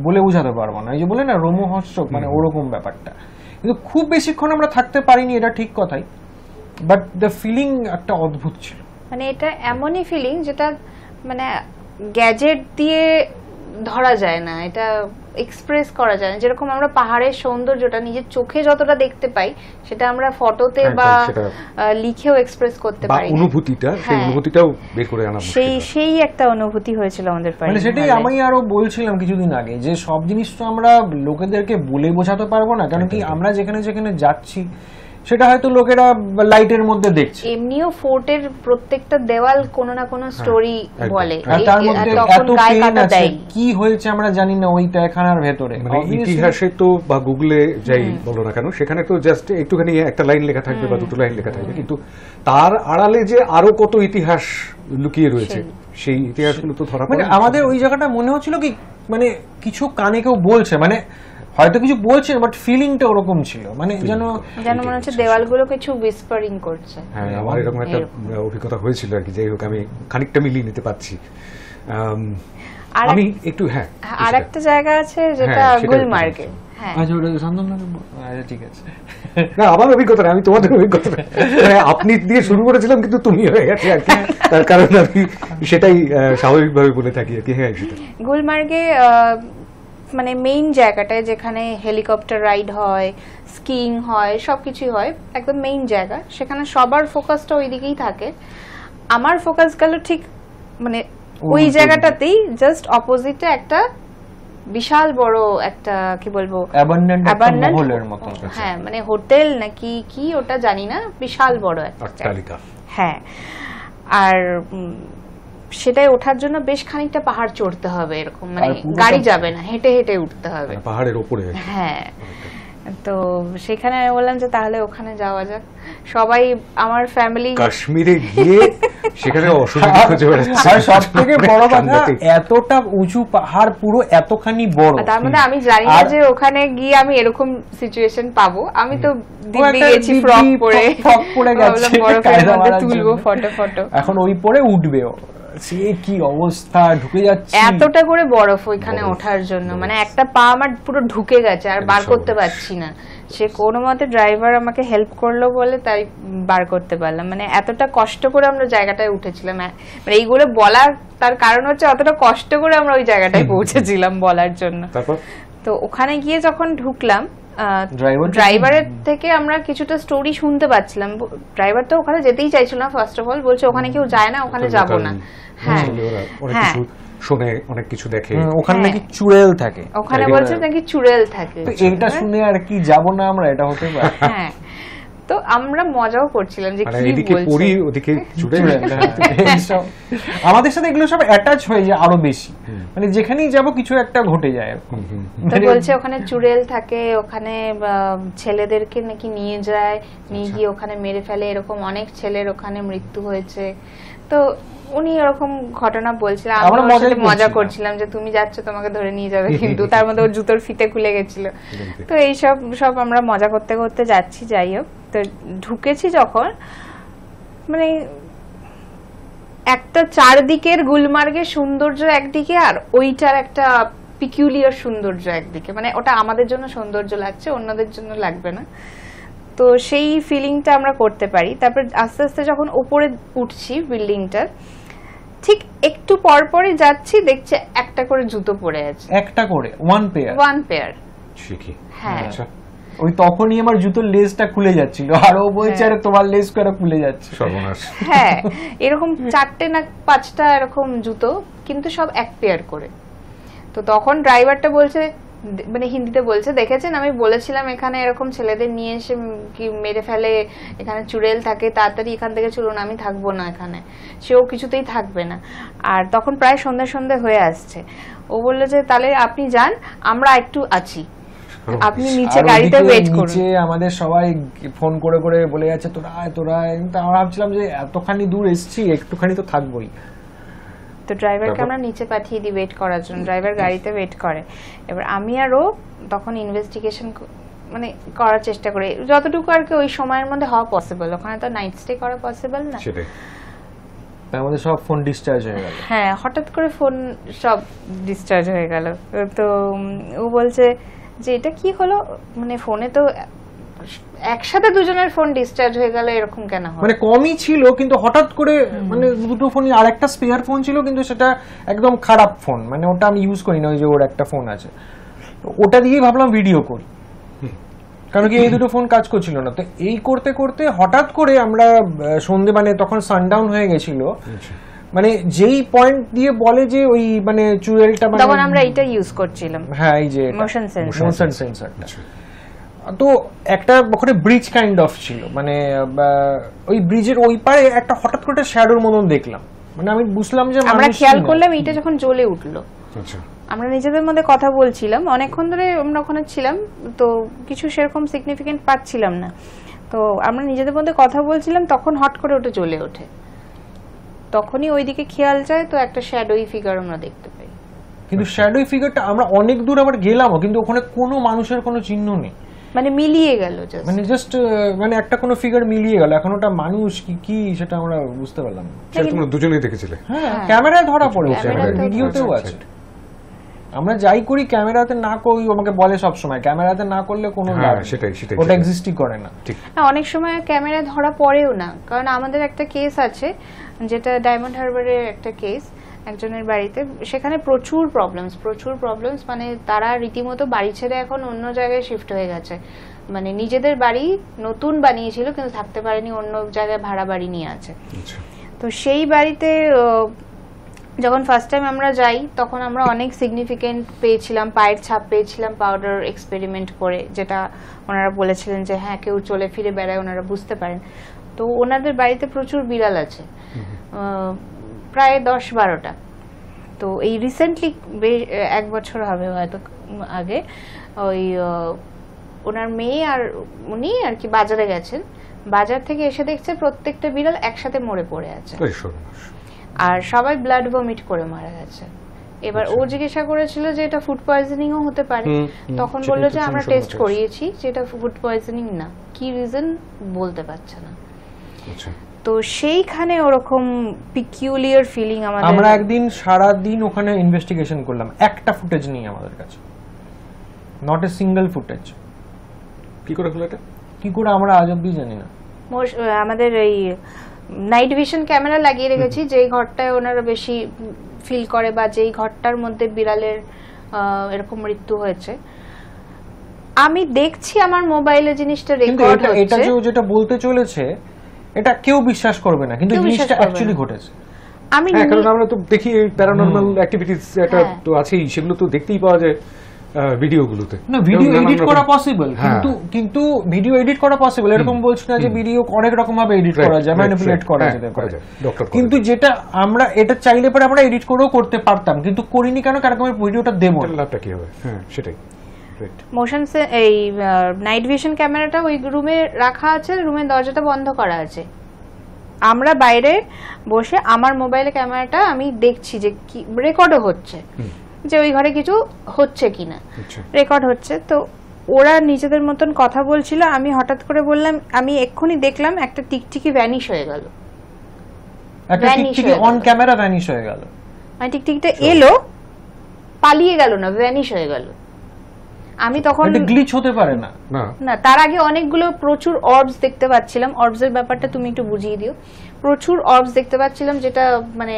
S2: বলে বোঝাতে পারবো না, এই যে বলে না রোমহর্ষক, মানে ওরকম ব্যাপারটা। কিন্তু খুব বেশিক্ষণ আমরা থাকতে পারিনি, এটা ঠিক কথাই, বাট দ্য ফিলিং একটা অদ্ভুত ছিল।
S3: মানে এটা এমনই ফিলিং যেটা মানে গ্যাজেট দিয়ে ধরা যায় না, এটা এক্সপ্রেস করা যায় না। যেরকম আমরা পাহাড়ের সৌন্দর্যটা নিজের চোখে যতটা দেখতে পাই, সেটা আমরা ফটোতে বা লিখেও এক্সপ্রেস করতে পারি।
S1: অনুভূতিটা, সেই অনুভূতিটাও বের করে আনা মুশকিল।
S3: সেই একটা অনুভূতি হয়েছিল আমাদের পাড়ে।
S2: মানে সেটাই আমি আরো বলছিলাম কিছুদিন আগে, যে সব জিনিস তো আমরা লোকেদেরকে বলে বোঝাতে পারবো না, কারণ কি আমরা যেখানে যেখানে যাচ্ছি সেটা হয়তো লোকেরা লাইটের মধ্যে দেখছে।
S3: এমনিও ফোর্টের প্রত্যেকটা দেওয়াল কোনো না কোনো স্টোরি বলে,
S2: আর তার মধ্যে এত পেইন আছে, কি হয়েছে আমরা জানি না ওই তহখানার ভেতরে।
S1: মানে ইতিহাসে তো বা গুগলে যাই বলো না কেন, সেখানে তো জাস্ট একটুখানি একটা লাইন লেখা থাকবে বা দুটো লাইন লেখা থাকবে, কিন্তু তার আড়ালে যে আরো কত ইতিহাস লুকিয়ে রয়েছে, সেই ইতিহাসগুলো তো ধরা
S2: মানে আমাদের ওই জায়গাটা মনে হচ্ছিল কি মানে কিছু কানে কেউ বলছে, মানে হয়তো কিছু বলছেন বাট ফিলিংটা ওরকম ছিল, মানে যেন
S3: মনে হচ্ছে দেওয়ালগুলো কিছু হুইসপারিং করছে।
S1: হ্যাঁ, আমার এরকম একটা অভিজ্ঞতা হয়েছিল আর কি। যাই হোক, আমি খানিকটা মিলিয়ে নিতে পারছি। আমি একটু
S3: আর একটা জায়গা আছে যেটা গুলমার্গে।
S2: আচ্ছা, ওটা শান্তনু, আচ্ছা ঠিক আছে।
S1: না, আমার অভিজ্ঞতা আমি তোমাদের অভিজ্ঞতা আপনি দিয়ে শুরু করেছিলাম, কিন্তু তুমি হয়ে গেছে আর কি, তার কারণ আমি সেটাই স্বাভাবিকভাবে বলে থাকি আর কি। হ্যাঁ,
S3: গুলমার্গে মানে মেইন জায়গাটায় যেখানে হেলিকপ্টার রাইড হয়, স্কিইং হয়, সবকিছুই হয়, একদম মেইন জায়গা, সেখানে সবার ফোকাসটা ওই দিকেই থাকে। আমার ফোকাস গেল ঠিক মানে ওই জায়গাটাতেই, জাস্ট অপোজিটে একটা বিশাল বড় একটা কি বলবো
S2: অ্যাবান্ডেন্ট মহলের মতো।
S3: হ্যাঁ, মানে হোটেল নাকি কি ওটা জানি না, বিশাল বড় একটা
S1: অট্টালিকা।
S3: হ্যাঁ, আর সেটাই ওঠার জন্য বেশ খানিকটা পাহাড় চড়তে হবে, এরকম মানে গাড়ি যাবে না, হেঁটে হেঁটে উঠতে হবে
S1: পাহাড়ের উপরে।
S3: হ্যাঁ, তো সেখানে আমি বললাম যে তাহলে ওখানে যাওয়া যাক। সবাই আমার ফ্যামিলি
S1: কাশ্মীরে গিয়ে সেখানে অসুবিধা খুঁজে বেড়াচ্ছে।
S2: আর সবথেকে বড় কথা, এতটা উঁচু পাহাড়, পুরো এতখানি বড়,
S3: তার মধ্যে আমি জানি না যে ওখানে গিয়ে আমি এরকম সিচুয়েশন পাবো। আমি তো দিব্যি গেছি, ফ্রক পরে গেছি, বরফের মধ্যে তুলবো ফটো।
S2: এখন ওই পরে উঠবে, সে কি অবস্থা, ঢুকে যাচ্ছে
S3: এতটা করে বরফ ওইখানে ওঠার জন্য, মানে একটা পা আমার পুরো ঢুকে গেছে, আর বার করতে পারছি না। সে কোনো মতে ড্রাইভার আমাকে হেল্প করলো বলে তাই বার করতে পারলাম। মানে এতটা কষ্ট করে আমরা জায়গাটায় উঠেছিলাম, মানে এইগুলো বলার তার কারণ হচ্ছে অতটা কষ্ট করে আমরা ওই জায়গাটায় পৌঁছেছিলাম বলার জন্য। তো ওখানে গিয়ে যখন ঢুকলাম, ড্রাইভারের থেকে আমরা কিছুটা স্টোরি শুনতে পাচ্ছিলাম। ড্রাইভার তো ওখানে যেতেই চাইছিল না, ফার্স্ট অফ অল বলছে ওখানে কেউ যায় না, ওখানে যাব না। হ্যাঁ,
S1: শুনে অনেক কিছু দেখে,
S2: ওখানে নাকি চুড়েল থাকে,
S3: ওখানে বলছে নাকি চুড়েল থাকে।
S2: এটা শুনে আর কি যাব না আমরা, এটা হতে পারে।
S3: হ্যাঁ, তো আমরা মজাও করছিলাম যে
S1: মানে
S3: কি
S1: এদিকে
S3: বলছে
S1: পড়ি ওদিকে চুড়ে
S2: এইসব। আমাদের সাথে এগুলো সব অ্যাটাচ হয়ে যায় আরো বেশি, মানে যেখানেই যাব কিছু একটা ঘটে যায় এরকম।
S3: তো বলছে ওখানে চুড়েল থাকে, ওখানে ছেলেদেরকে নাকি নিয়ে যায়, নিয়ে গিয়ে ওখানে মেরে ফেলে, এরকম অনেক ছেলের ওখানে মৃত্যু হয়েছে। তো উনি এরকম ঘটনা বলছিলেন, আমরা ওর সাথে মজা করছিলাম যে তুমি যাচ্ছ তোমাকে ধরে নিয়ে যাবে, কিন্তু তার মধ্যে ওর জুতোর ফিতে খুলে গেছিল। তো এইসব সব আমরা মজা করতে করতে যাচ্ছি। যাই হোক, তো ঢুকেছি যখন, মানে একটা চারদিকের গুলমার্গের সৌন্দর্য একদিকে, আর ওইটার একটা পিকিউলিয়ার সৌন্দর্য একদিকে, মানে ওটা আমাদের জন্য সৌন্দর্য লাগছে, অন্যদের জন্য লাগবে না। তো সেই ফিলিংটা আমরা করতে পারি। তারপর আস্তে আস্তে যখন উপরে উঠছি বিল্ডিংটার, ঠিক একটু পর পরই যাচ্ছি, দেখছি একটা করে জুতো পড়ে আছে,
S2: একটা করে ওয়ান
S3: পেয়ার।
S1: শিখি।
S3: হ্যাঁ,
S1: আচ্ছা,
S2: ওই তখনই আমার জুতোর লেসটা খুলে যাচ্ছিল, আর ও বলছে আরে তোমার লেস করে খুলে যাচ্ছে।
S1: সর্বনাশ।
S3: হ্যাঁ, এরকম 4টে না 5টা এরকম জুতো, কিন্তু সব এক পেয়ার করে। তো তখন ড্রাইভারটা বলছে, মানে হিন্দিতে বলছে, দেখেছেন আমি বলেছিলাম এখানে এরকম ছেলেদের নিয়ে এসে কি মেরে ফেলে, এখানে চুড়েল থাকে, তাড়াতাড়ি এখান থেকে চলুন, আমি থাকবো না এখানে। সেও কিছুতেই থাকবে না। আর তখন প্রায় সন্ধ্যা সন্ধ্যা হয়ে আসছে। ও বললো যে তাহলে আপনি যান, আমরা একটু আছি, আপনি নিচে গাড়িতে ওয়েট করুন।
S2: নিচে আমাদের সবাই ফোন করে করে বলে যাচ্ছে তোরা আয় তোরা আয়, কিন্তু আমরা ভাবছিলাম যে এতখানি দূর এসেছি, একটুখানি তো থাকবোই।
S3: তো ড্রাইভারকে আমরা নিচে পাঠিয়ে দিই ওয়েট করার জন্য, ড্রাইভার গাড়িতে ওয়েট করে। এবার আমি আর ও তখন ইনভেস্টিগেশন মানে করার চেষ্টা করি যতটুকু আর কি ওই সময়ের মধ্যে হওয়া পসিবল। ওখানে তো নাইট স্টে করা পসিবল না।
S1: সেটাই।
S2: আমাদের সব ফোন ডিসচার্জ হয়ে গেল।
S3: হ্যাঁ, হঠাৎ করে ফোন সব ডিসচার্জ হয়ে গেল। তো ও বলছে যে এটা কি হলো, মানে ফোনে তো একসাথে দুজনের ফোন ডিসচার্জ হয়ে গেল, এরকম কেন হয়?
S2: মানে কমই ছিল কিন্তু হঠাৎ করে মানে দুটো ফোনই, আর একটা স্পেয়ার ফোন ছিল কিন্তু সেটা একদম খারাপ ফোন, মানে ওটা আমি ইউজ করি না, ওই যে ওর একটা ফোন আছে, তো ওটা দিয়েই ভাবলাম ভিডিও করি, কারণ কি এই দুটো ফোন কাজ করছিল না। তো এই করতে করতে হঠাৎ করে আমরা সন্ধে, মানে তখন সানডাউন হয়ে গেছিল, মানে যেই পয়েন্ট দিয়ে বলে যে ওই মানে চুড়েলটা, মানে
S3: তখন আমরা এটা ইউজ করছিলাম,
S2: হ্যাঁ এই যে
S3: মোশন
S2: সেন্সরটা। তো একটা ওখানে ব্রিজ কাইন্ড অফ ছিল, মানে ওই ব্রিজের ওই পারে একটা হঠাৎ করে শ্যাডোর মতন দেখলাম, মানে আমি বুঝলাম যে
S3: আমরা খেয়াল করলাম এটা যখন জ্বলে উঠলো।
S1: আচ্ছা,
S3: আমরা নিজেদের মধ্যে কথা বলছিলাম, অনেকক্ষণ ধরে আমরা ওখানে ছিলাম, তো কিছু সেরকম সিগনিফিকেন্ট পাচ্ছিলাম না। তো আমরা নিজেদের মধ্যে কথা বলছিলাম, তখন হট করে ওটা জ্বলে ওঠে। তখনই ওইদিকে খেয়াল যায়, তো একটা শ্যাডোই ফিগার আমরা দেখতে পাই।
S2: কিন্তু শ্যাডোই ফিগারটা আমরা অনেক দূর আবার গেলামও, কিন্তু ওখানে কোনো মানুষের কোনো চিহ্ন নেই,
S3: মানে মিলিয়ে গেল,
S2: মানে জাস্ট মানে একটা কোনো ফিগার মিলিয়ে গেল। এখন ওটা মানুষ কি কি সেটা আমরা বুঝতে পারলাম না।
S1: সেটা তোমরা দুজনেই দেখেছিলে?
S2: হ্যাঁ, ক্যামেরায় ধরা পড়ে,
S3: ক্যামেরাতেও
S2: ভিডিওতেও আছে। আমরা যাই করি ক্যামেরাতে না করি, আমাকে বলে সব সময় ক্যামেরাতে না করলে কোনো লাভ নেই,
S1: সেটাই সেটাই,
S2: ওটা এক্সিস্টই করে না।
S1: ঠিক।
S3: অনেক সময় ক্যামেরা ধরা পড়েও না, কারণ আমাদের একটা কেস আছে, যেটা ডায়মন্ড হারবারের একটা কেস, একজনের বাড়িতে, সেখানে প্রচুর প্রবলেমস, মানে তারা রীতিমতো বাড়ি ছেড়ে এখন অন্য জায়গায় শিফট হয়ে গেছে, মানে নিজেদের বাড়ি নতুন বানিয়েছিল কিন্তু থাকতে পারেনি, অন্য জায়গায় ভাড়া বাড়ি নিয়ে আছে। তো সেই বাড়িতে যখন ফার্স্ট টাইম আমরা যাই, তখন আমরা অনেক সিগনিফিকেন্ট পেয়েছিলাম, পায়ের ছাপ পেয়েছিলাম পাউডার এক্সপেরিমেন্ট করে, যেটা ওনারা বলেছিলেন যে হ্যাঁ কেউ চলে ফিরে বেড়ায়, ওনারা বুঝতে পারেন। তো ওনাদের বাড়িতে প্রচুর বিড়াল আছে, প্রায় 10-12টা। তো এই রিসেন্টলি 1 বছর হবে হয়তো আগে, ওই ওনার মেয়ে আর উনি আর কি বাজারে গেছেন, বাজার থেকে এসে দেখছে প্রত্যেকটা বিড়াল একসাথে মরে পড়ে আছে, আর সবাই ব্লাড ভমিট করে মারা গেছে। এবার ও জিজ্ঞাসা করেছিল যে এটা ফুড পয়জনিং ও হতে পারে, তখন বললো যে আমরা টেস্ট করিয়েছি যেটা ফুড পয়জনিং না, কি রিজন বলতে পারছে না। তো সেইখানে ওরকম পিকিউলিয়ার ফিলিং আমাদের।
S2: আমরা একদিন সারা দিন ওখানে ইনভেস্টিগেশন করলাম, একটা ফুটেজ নেই আমাদের কাছে, নট এ সিঙ্গেল ফুটেজ।
S1: কি করে হলো এটা?
S2: কি করে আমরা আজ অব্দি জানি না।
S3: আমাদের এই নাইট ভিশন ক্যামেরা লাগিয়ে রেখেছি, যেই ঘরটায় ওনারা বেশি ফিল করে বা যেই ঘরটার মধ্যে বিড়ালের এরকম মৃত্যু হয়েছে, আমি দেখছি আমার মোবাইলে জিনিসটা রেকর্ড হচ্ছে।
S2: এটা যেটা বলতে চলেছে এটা কেউ বিশ্বাস করবে না, কিন্তু জিনিসটা অ্যাকচুয়ালি ঘটেছে।
S3: আমি
S1: কারণ আমরা তো দেখি প্যারানরমাল অ্যাক্টিভিটিস এটা তো আছেই, সেগুলো তো দেখতেই পাওয়া যায়। ভিডিওগুলোতে
S2: না ভিডিও
S1: এবং নানান
S2: এডিট
S1: রকম-
S2: করা পসিবল,
S1: হ্যাঁ।
S2: কিন্তু ভিডিও এডিট করা পসিবল এরকম বলছি না যে ভিডিও অনেক রকম ভাবে এডিট
S1: Right,
S2: করা যায়,
S1: right,
S2: ম্যানিপুলেট
S1: right.
S2: করা
S1: হ্যাঁ,
S2: যেতে
S1: করা
S2: পারে।
S1: যায়, doctor করে
S2: কিন্তু যেটা আমরা এটা চাইলে পরে আমরা এডিট করেও করতে পারতাম, কিন্তু করিনি কেন, কারণ আমি ভিডিওটা দেবো
S1: তার
S2: না।
S1: লাভটা কি হবে? হ্যাঁ, সেটাই। Right.
S3: মোশন এই নাইট ভিশন ক্যামেরাটা ওই রুমে রাখা আছে, রুমের দরজাটা বন্ধ করা আছে। আমরা বাইরে বসে আমার মোবাইলে ক্যামেরাটা আমি দেখছি যে কি রেকর্ডও হচ্ছে, যে ওই ঘরে কিছু হচ্ছে কিনা,
S1: আচ্ছা।
S3: রেকর্ড হচ্ছে। তো ওরা নিজেদের মতন কথা বলছিল, আমি হঠাৎ করে বললাম, আমি এক্ষুনি দেখলাম একটা টিকটিকি ভ্যানিশ হয়ে গেল,
S2: একটা
S3: Vanish
S2: টিকটিকি
S3: হয়ে
S2: অন
S3: গেল।
S2: ক্যামেরা ভ্যানিশ হয়ে গেল।
S3: মানে টিকটিকিটা এলো, পালিয়ে গেল না, ভ্যানিশ হয়ে গেল। আমি তখন
S2: এটা গ্লিচ হতে পারে না।
S1: না,
S3: না, তার আগে অনেকগুলো প্রচুর অর্বস দেখতে পাচ্ছিলাম। অর্বস এর ব্যাপারটা তুমি একটু বুঝিয়ে দিও। প্রচুর অর্বস দেখতে পাচ্ছিলাম, যেটা মানে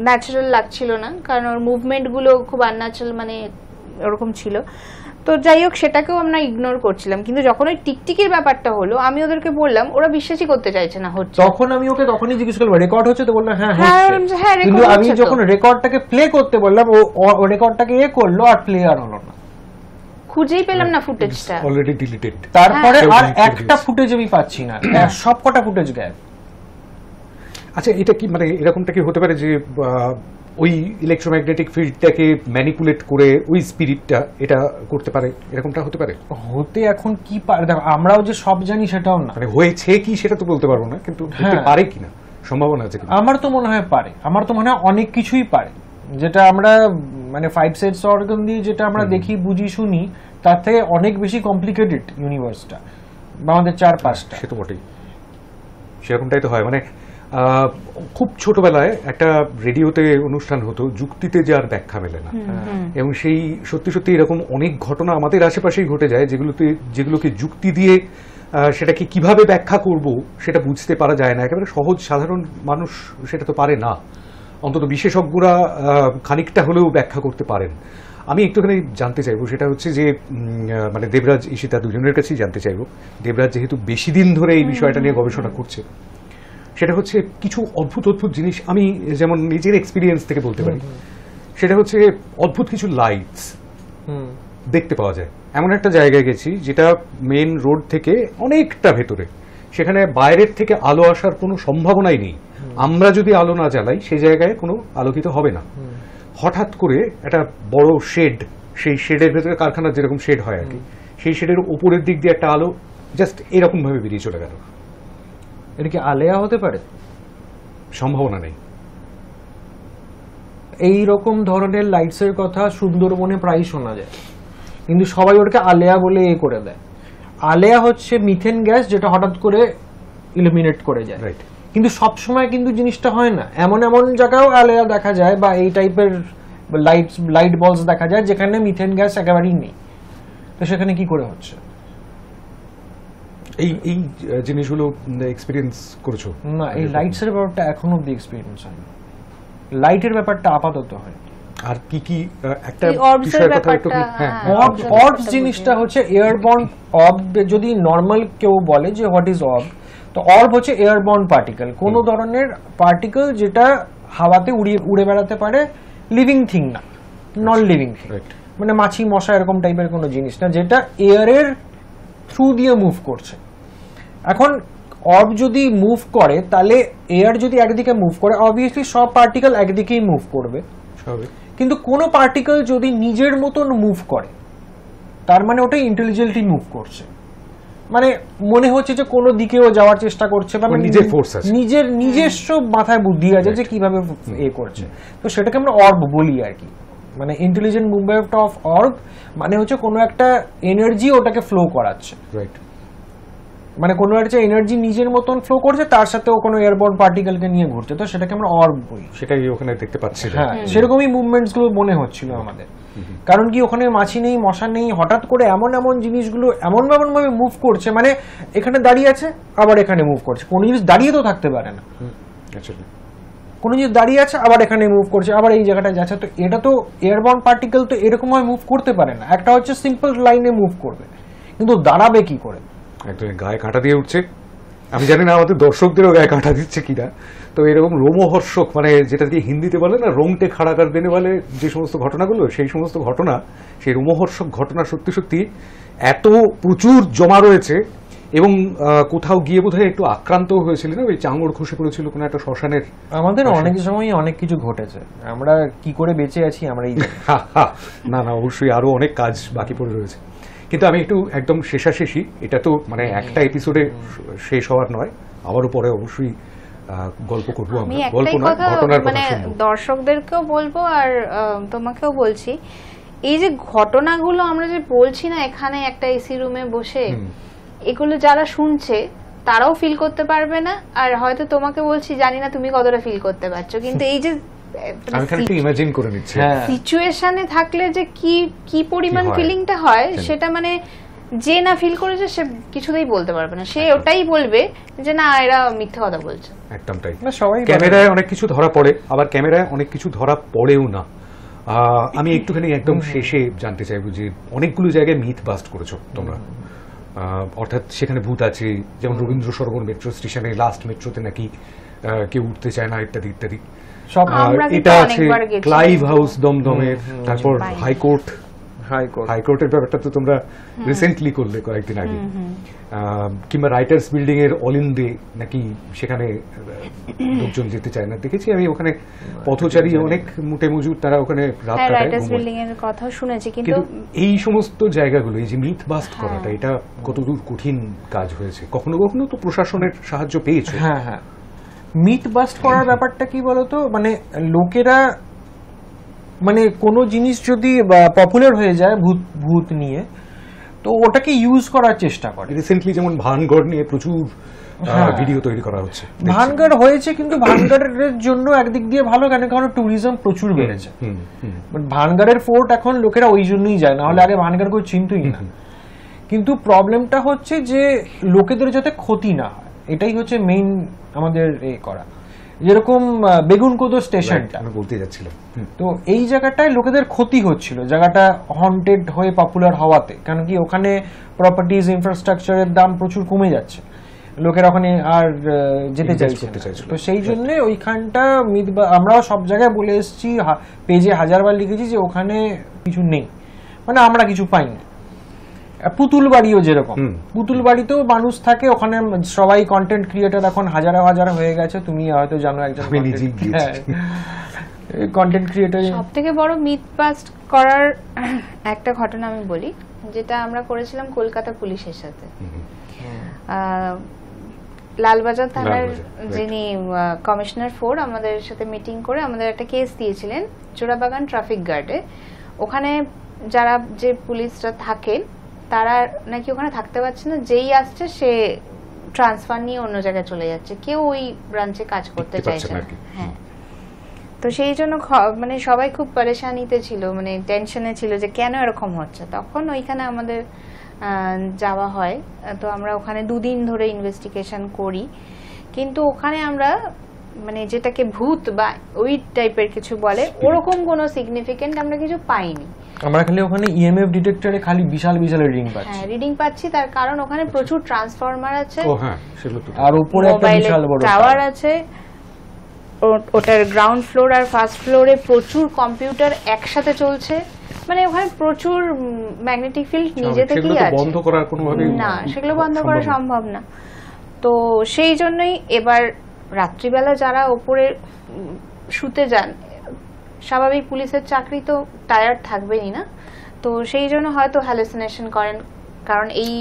S3: ন্যাচারাল লাগছিল না, কারণ ওর মুভমেন্ট গুলো খুব আনন্যাচারাল, মানে ওরকম ছিল। তো যাই হোক, সেটাকেও আমরা ইগনোর করছিলাম। কিন্তু যখন ওই টিকটিকির ব্যাপারটা হলো, আমি ওদেরকে বললাম, ওরা বিশ্বাসই করতে চাইছে না হচ্ছে।
S2: তখন আমি ওকে তখনই জিজ্ঞেস করলাম রেকর্ড হচ্ছে, তো বললো হ্যাঁ
S3: হ্যাঁ,
S2: হচ্ছে।
S3: বললাম যে, হ্যাঁ, record
S2: কিন্তু আমি
S3: হচ্ছে তো।
S2: যখন রেকর্ডটাকে প্লে করতে বললাম, ও রেকর্ডটাকে করলো আর প্লে আর হলো না।
S3: খুঁজেই পেলাম না ফুটেজটা।
S1: Already deleted.
S2: তারপরে
S1: হ্যাঁ।
S2: আর
S1: কেউ delete করে
S2: একটা
S1: দিয়েছে।
S2: ফুটেজ আমি পাচ্ছি না, সব কটা ফুটেজ গায়েব।
S1: আচ্ছা, এটা কি মানে এরকমটা কি হতে পারে যে ওই ইলেকট্রোম্যাগনেটিক ফিল্ডটাকে ম্যানিপুলেট করে ওই স্পিরিটটা এটা করতে পারে, এরকমটা হতে পারে?
S2: হতে এখন কি পারে, দেখো আমরাও যে সব জানি সেটাও না।
S1: মানে হয়েছে কি সেটা তো বলতে পারবো না, কিন্তু হতে
S2: হ্যাঁ।
S1: পারে কিনা, সম্ভাবনা আছে কিনা?
S2: আমার তো মনে হয় পারে, আমার তো মনে হয় অনেক কিছুই পারে, যেটা আমরা মানে 5 সেন্স অর্গান দিয়ে যেটা আমরা দেখি বুঝি শুনি, তার থেকে অনেক বেশি কমপ্লিকেটেড ইউনিভার্সটা বা আমাদের চারপাশটা।
S1: সে তো বটেই, সেরকমটাই তো হয়। মানে খুব ছোটবেলায় একটা রেডিওতে অনুষ্ঠান হতো, যুক্তিতে যার ব্যাখ্যা মেলে না, এবং সেই সত্যি সত্যি এরকম অনেক ঘটনা আমাদের আশেপাশেই ঘটে যায়, যেগুলোকে যুক্তি দিয়ে সেটাকে কিভাবে ব্যাখ্যা করব সেটা বুঝতে পারা যায় না। একেবারে সহজ সাধারণ মানুষ সেটা তো পারে না, অন্তত বিশেষজ্ঞরা খানিকটা হলেও ব্যাখ্যা করতে পারেন। আমি একটুখানি জানতে চাইবো, সেটা হচ্ছে যে মানে দেবরাজ, ঈশিতা দুজনের কাছেই জানতে চাইবো। দেবরাজ যেহেতু বেশি দিন ধরে এই বিষয়টা নিয়ে গবেষণা করছে, সেটা হচ্ছে কিছু অদ্ভুত অদ্ভুত জিনিস আমি যেমন নিজের এক্সপিরিয়েন্স থেকে বলতে পারি। সেটা হচ্ছে অদ্ভুত কিছু লাইটস দেখতে পাওয়া যায়। এমন একটা জায়গায় গেছি যেটা মেন রোড থেকে অনেকটা ভেতরে, সেখানে বাইরের থেকে আলো আসার কোনো সম্ভাবনাই নেই। আমরা যদি আলো না জ্বালাই সেই জায়গায় কোনো আলোকিত হবে না। হঠাৎ করে একটা বড় শেড, সেই শেডের ভেতরে কারখানার যেরকম শেড হয় আর কি, সেই শেডের উপরের দিক দিয়ে একটা আলো জাস্ট এরকম ভাবে বেরিয়ে চলে গেল।
S2: এটা কি আলেয়া হতে পারে?
S1: সম্ভাবনা নেই।
S2: এই রকম ধরনের লাইটস এর কথা সুন্দরবনে প্রায় শোনা যায়, কিন্তু সবাই ওটাকে আলেয়া বলে করে দেয়। আলেয়া হচ্ছে মিথেন গ্যাস, যেটা হঠাৎ করে ইলুমিনেট করে যায়।
S1: রাইট।
S2: কিন্তু সব সময় কিন্তু জিনিসটা হয় না। এমন এমন জায়গায়ও আলেয়া দেখা যায় বা এই টাইপের লাইট বলস দেখা যায় যেখানে মিথেন গ্যাস একেবারেই নেই। তো সেখানে কি করে হচ্ছে?
S1: এই এই জিনিসগুলো এক্সপিরিয়েন্স করেছো?
S2: না, এই লাইটস এর ব্যাপারটা এখনো অব্দি এক্সপিরিয়েন্স হয়নি। লাইটের ব্যাপারটা আপাতত হয়।
S1: আর কি কি একটা
S3: এই orbs এর
S1: বিষয়ের কথা একটু
S3: ব্যাপারটা,
S1: হ্যাঁ
S3: হ্যাঁ।
S2: অর্বস জিনিসটা হচ্ছে এয়ারবর্ন। অর্ব যদি নর্মাল কেউ বলে যে হোয়াট ইজ অর্ব, তো অর্ব হচ্ছে এয়ারবর্ন পার্টিকেল, কোন ধরনের পার্টিকেল যেটা হাওয়াতে উড়ে বেড়াতে পারে, লিভিং থিং না, নন লিভিং থিং।
S1: রাইট।
S2: মানে মাছি মশা এরকম টাইপের কোনো জিনিস না, যেটা এয়ারের থ্রু দিয়ে মুভ করছে। এখন অর্ব যদি মুভ করে, তাহলে এয়ার যদি একদিকে মুভ করে, অবভিয়াসলি সব পার্টিকেল একদিকেই মুভ করবে।
S1: স্বাভাবিক।
S2: কিন্তু কোনো পার্টিকেল যদি নিজের মতন মুভ করে, তার মানে ওটা ইন্টেলিজেন্টলি মুভ করছে। মানে মনে হচ্ছে যে কোনো দিকেও যাওয়ার চেষ্টা করছে, বা
S1: ওর নিজের force আছে।
S2: নিজের নিজস্ব মাথায় বুদ্ধি আছে যে কিভাবে করছে। তো সেটাকে আমরা অর্ব বলি আর কি। মানে ইন্টেলিজেন্ট মুভমেন্ট অফ অর্ব মানে হচ্ছে কোনো একটা এনার্জি ওটাকে ফ্লো করাচ্ছে।
S1: রাইট।
S2: মানে কোনো একটা এনার্জি নিজের মতন ফ্লো করছে, তার সাথে ও কোনো এয়ারবর্ন পার্টিকেলকে নিয়ে ঘুরছে। তো সেটাকে আমরা অর্ব বলি।
S1: সেটাই ওখানে দেখতে পাচ্ছি।
S2: হ্যাঁ, সেরকমই মুভমেন্টস গুলো মনে হচ্ছিল আমাদের। কারণ কি ওখানে মাছি নেই, মশা নেই, হঠাৎ করে এমন এমন জিনিসগুলো এমন এমন ভাবে মুভ করছে, মানে এখানে দাঁড়িয়ে আছে আবার এখানে মুভ করছে। কোনো জিনিস দাঁড়িয়ে তো থাকতে পারে না, কোনো জিনিস দাঁড়িয়ে আছে আবার এখানে মুভ করছে, আবার এই জায়গাটায় যাচ্ছে। তো এটা তো এয়ারবর্ন পার্টিকেল তো এরকম ভাবে মুভ করতে পারে না। একটা হচ্ছে সিম্পল লাইনে মুভ করবে, কিন্তু দাঁড়াবে কি করে?
S1: একদম গায়ে কাঁটা দিয়ে উঠছে। আমি জানি না আমাদের দর্শকদেরও গায়ে কাঁটা দিচ্ছে কিনা, তো এরকম রোমহর্ষক মানে যেটা দিয়ে হিন্দিতে বলে না রোংটে খাড়া কর দেনে বলে যে সমস্ত ঘটনাগুলো, সেই সমস্ত ঘটনা, সেই রোমহর্ষক ঘটনা সত্যি সত্যি এত প্রচুর জমা রয়েছে। এবং কোথাও গিয়ে বোধহয় একটু আক্রান্ত হয়েছিল না, ওই চাঙড় খসে পড়েছিল কোনো একটা শ্মশানের।
S2: আমাদের অনেক সময় অনেক কিছু ঘটেছে, আমরা কি করে বেঁচে আছি আমরাই জানি।
S1: না না, অবশ্যই আরো অনেক কাজ বাকি পড়ে রয়েছে। কিন্তু আমি একটু একদম শেষাশেষি, এটা তো মানে একটা এপিসোডে শেষ হওয়ার নয়, আবারও পরে অবশ্যই গল্প করবো
S3: আমি
S1: আমরা, গল্প
S3: একটাই
S1: না
S3: কথা
S1: ঘটনার কথা
S3: মানে
S1: শুনবো।
S3: দর্শকদেরকেও বলবো আর তোমাকেও বলছি, এই যে ঘটনাগুলো আমরা যে বলছি না এখানে একটা এসি রুমে বসে, এগুলো যারা শুনছে তারাও ফিল করতে পারবে না, আর হয়তো তোমাকে বলছি জানি না তুমি কতটা ফিল করতে পারছো, কিন্তু এই যে
S1: আমি খালি একটু ইমাজিন করে নিচ্ছি।
S3: সিচুয়েশনে থাকলে যে কি কি পরিমাণ
S1: কি হয়?
S3: ফিলিংটা হয় সেটা মানে যে না ফিল করেছে সে কিছুতেই বলতে পারবে না, সে ওটাই বলবে যে না এরা মিথ্যে কথা বলছে।
S1: একদম তাই।
S2: না, সবাই
S1: ক্যামেরায় অনেক কিছু ধরা পড়ে, আবার ক্যামেরায় অনেক কিছু ধরা পড়েও না। আমি একটুখানি একদম শেষে জানতে চাইবো যে অনেকগুলো জায়গায় মিথ বাস্ট করেছো তোমরা, অর্থাৎ সেখানে ভূত আছে, যেমন রবীন্দ্র সরোবর মেট্রো স্টেশনে লাস্ট মেট্রোতে নাকি কেউ উঠতে চায় না ইত্যাদি ইত্যাদি।
S2: সব
S3: আমরা কিন্তু
S1: এটা আছে
S3: অনেকবার গেছি।
S1: ক্লাইভ হাউস দমদমের, তারপর হাইকোর্ট, হাইকোর্টের ব্যাপারটা তো তোমরা রিসেন্টলি করলে কয়েকদিন আগে, কিংবা রাইটার্স বিল্ডিং এর অল ইন ডে নাকি সেখানে লোকজন যেতে চায় না, দেখেছি আমি ওখানে পথচারী অনেক মুটে মজুর তারা ওখানে রাত
S3: হ্যাঁ,
S1: কাটায়,
S3: রাইটার্স
S1: ঘুমোয়।
S3: বিল্ডিং এর কথাও শুনেছি, কিন্তু
S1: কিন্তু এই সমস্ত জায়গাগুলো, এই যে মিথ বাস্ট করাটা, এটা কতদূর কঠিন কাজ হয়েছে? কখনো কখনো তো প্রশাসনের সাহায্য পেয়েছো।
S2: হ্যাঁ হ্যাঁ, মিথ বাস্ট করার ব্যাপারটা কি বলতো, মানে লোকেরা মানে কোনো জিনিস যদি পপুলার হয়ে যায় ভূত ভূত নিয়ে, তো ওটাকে ইউজ করার চেষ্টা করে।
S1: রিসেন্টলি যেমন ভানগড় নিয়ে প্রচুর ভিডিও তৈরি করা হচ্ছে।
S2: ভানগড় হয়েছে, কিন্তু ভানগড়ের জন্য একদিক দিয়ে ভালো, কেন কারণ ট্যুরিজম প্রচুর বেড়েছে। বাট ভানগড়ের ফোর্ট এখন লোকেরা ওই জন্যই যায়, না হলে আগে ভানগড় কেউ চিনতই না। কিন্তু প্রবলেমটা হচ্ছে যে লোকেদের যাতে ক্ষতি না হয়, এটাই হচ্ছে মেইন আমাদের করা। যেরকম বেগুনকোদো স্টেশনটা
S1: আমি বলতে যাচ্ছিলাম,
S2: তো এই জায়গাটায় লোকেদের ক্ষতি হচ্ছিল, জায়গাটা হন্টেড হয়ে পপুলার হওয়াতে, কারণ কি ওখানে প্রপার্টিজ ইনফ্রাস্ট্রাকচারের দাম প্রচুর কমে যাচ্ছে, লোকেরা ওখানে আর যেতে
S1: করতে
S2: চাইছে
S1: চাইছিল।
S2: তো সেই জন্য ওইখানটা আমরাও সব জায়গায় বলে এসেছি, পেজে 1000বার লিখেছি যে ওখানে কিছু নেই, মানে আমরা কিছু পাইনি। পুতুল বাড়িও যেরকম, পুতুল বাড়িতেও মানুষ থাকে, ওখানে সবাই কন্টেন্ট ক্রিয়েটার এখন হাজার হাজার হয়ে গেছে, তুমি হয়তো জানো একজন কন্টেন্ট ক্রিয়েটার।
S3: সবথেকে বড় মিথ বাস্ট করার একটা ঘটনা আমি বলি, যেটা আমরা করেছিলাম কলকাতা পুলিশের সাথে। লালবাজার থানার যিনি কমিশনার 4 আমাদের সাথে মিটিং করে আমাদের একটা কেস দিয়েছিলেন চোরাবাগান ট্রাফিক গার্ডে। ওখানে যারা যে পুলিশরা থাকেন তারা নাকি ওখানে থাকতে পারছে না, যেই আসছে সে ট্রান্সফার নিয়ে অন্য জায়গায় চলে যাচ্ছে, কেউ ওই ব্রাঞ্চে কাজ করতে চাইছে না। হ্যাঁ, তো সেই জন্য মানে সবাই খুব পরেশানিতে ছিল, মানে টেনশনে ছিল যে কেন এরকম হচ্ছে। তখন ওইখানে আমাদের যাওয়া হয়, তো আমরা ওখানে 2 দিন ধরে ইনভেস্টিগেশন করি, কিন্তু ওখানে আমরা মানে যেটাকে ভূত বা ওই টাইপের কিছু বলে ওরকম কোনো সিগনিফিকেন্ট আমরা কিছু পাইনি।
S2: আমরা খালি ওখানে ইএমএফ ডিটেক্টরে খালি বিশাল বিশাল রিডিং পাচ্ছি।
S3: হ্যাঁ, রিডিং পাচ্ছি, তার কারণ ওখানে প্রচুর ট্রান্সফরমার আছে,
S2: আর উপরে একটা বিশাল বড়
S3: টাওয়ার আছে, ওটার গ্রাউন্ড ফ্লোর আর ফার্স্ট ফ্লোরে প্রচুর কম্পিউটার একসাথে চলছে, মানে ওখানে প্রচুর ম্যাগনেটিক ফিল্ড নিজে থেকেই আছে,
S1: বন্ধ করার কোনোভাবে
S3: না, সেগুলো বন্ধ করা সম্ভব না। তো সেই জন্যই এবার রাত্রিবেলা যারা ওপরে শুতে যান, স্বাভাবিক পুলিশের চাকরি তো টায়ার্ড থাকবেনই না, তো সেই জন্য হয়তো হ্যালুসিনেশন করেন, কারণ এই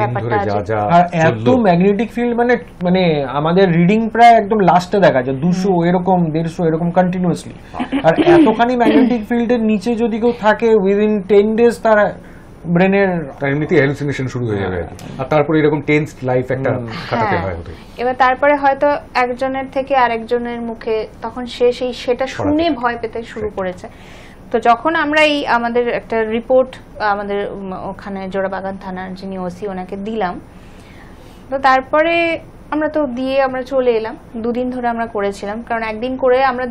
S3: ব্যাপারটা আছে।
S2: আর এত ম্যাগনেটিক ফিল্ড মানে আমাদের রিডিং প্রায় একদম লাস্টে দেখা যায় 200 এরকম 150 এরকম কন্টিনিউয়াসলি, আর এতখানি ম্যাগনেটিক ফিল্ডের নিচে যদি কেউ থাকে উইদিন 10 ডেজ তার ব্রেনের
S1: এমনিতে হ্যালুসিনেশন শুরু হয়ে যাবে, আর তারপরে এরকম টেন্সড লাইফ একটা কাটাতে হয়।
S3: এবার তারপরে হয়তো একজনের থেকে আরেকজনের মুখে তখন সেটা শুনে ভয় পেতে শুরু করেছে। তো যখন আমরা এই আমাদের একটা রিপোর্ট আমাদের ওখানে জোড়াবাগান থানার যিনি ওসি ওনাকে দিলাম, তো তারপরে আমরা তো দিয়ে আমরা চলে এলাম। 2 দিন ধরে আমরা করেছিলাম, কারণ একদিন করে আমরা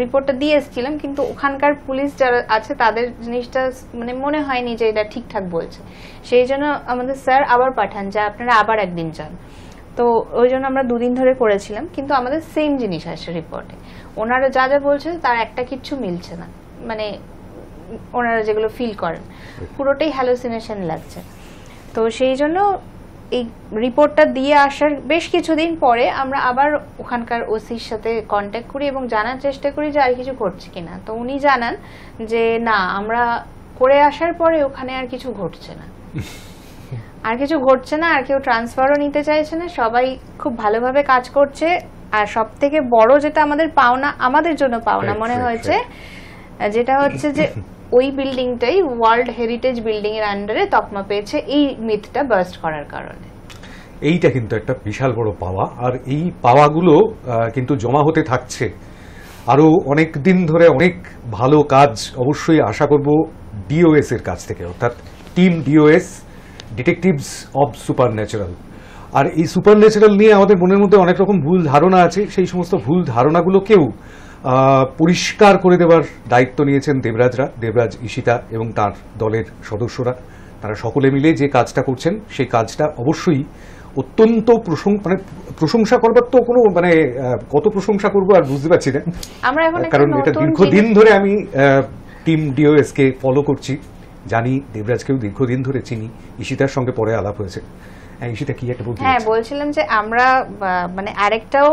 S3: রিপোর্টটা দিয়ে এসেছিলাম, কিন্তু ওখানকার পুলিশ যারা আছে তাদের জিনিসটা মানে মনে হয়নি যে এটা ঠিকঠাক বলছে, সেই জন্য আমাদের স্যার আবার পাঠান যে আপনারা আবার একদিন যান। তো তো ওই জন্য আমরা 2 দিন ধরে করেছিলাম, কিন্তু আমাদের সেম জিনিস আসছে রিপোর্টে। ওনারা যা যা বলছেন তার একটা কিচ্ছু মিলছে না, মানে ওনারা যেগুলো ফিল করেন পুরোটাই হ্যালুসিনেশন লাগছে। তো সেই জন্য এই রিপোর্টটা দিয়ে আসার বেশ কিছুদিন পরে আমরা আবার ওখানকার ওসির সাথে কন্ট্যাক্ট করি এবং জানার চেষ্টা করি যে আর কিছু ঘটছে কিনা। তো উনি জানান যে না, আমরা করে আসার পরে ওখানে আর কিছু ঘটছে না, আর কিছু ঘটছে না, আর কেউ ট্রান্সফারও নিতে চাইছে না, সবাই খুব ভালোভাবে কাজ করছে। আর সব থেকে বড় যেটা আমাদের পাওনা, আমাদের জন্য পাওনা মনে হয়েছে, যেটা হচ্ছে যে ওই বিল্ডিংটাই ওয়ার্ল্ড হেরিটেজ বিল্ডিং এর আন্ডারে তকমা পেয়েছে এই মিথটা বার্স্ট করার কারণে।
S1: এইটা কিন্তু একটা বিশাল বড় পাওয়া, আর এই পাওয়াগুলো কিন্তু জমা হতে থাকছে আরো অনেক দিন ধরে। অনেক ভালো কাজ অবশ্যই আশা করব ডিওএস এর কাছ থেকে, অর্থাৎ team DOS, detectives of supernatural. আর এই সুপারন্যাচারাল নিয়ে আমাদের মনের মধ্যে অনেক রকম ভুল ধারণা আছে, সেই সমস্ত ভুল ধারণাগুলোকেও পরিষ্কার করে দেওয়ার দায়িত্ব নিয়েছেন দেবরাজ, ঈশিতা এবং তার দলের সদস্যরা। তারা সকলে মিলে যে কাজটা করছেন সেই কাজটা অবশ্যই অত্যন্ত প্রশংসা করবার তো কোনো কত প্রশংসা করবো আর বুঝতে পারছি না,
S3: আমরা এখন
S1: কারণ এটা দীর্ঘদিন ধরে আমি টিম ডিওএস কে ফলো করছি, জানি দেবরাজকেও দীর্ঘদিন ধরে চিনি, ঈশিতার সঙ্গে পরে আলাপ হয়েছে। ঈশিতা কি একটা বলতে?
S3: হ্যাঁ, বলছিলাম যে আমরা আরেকটাও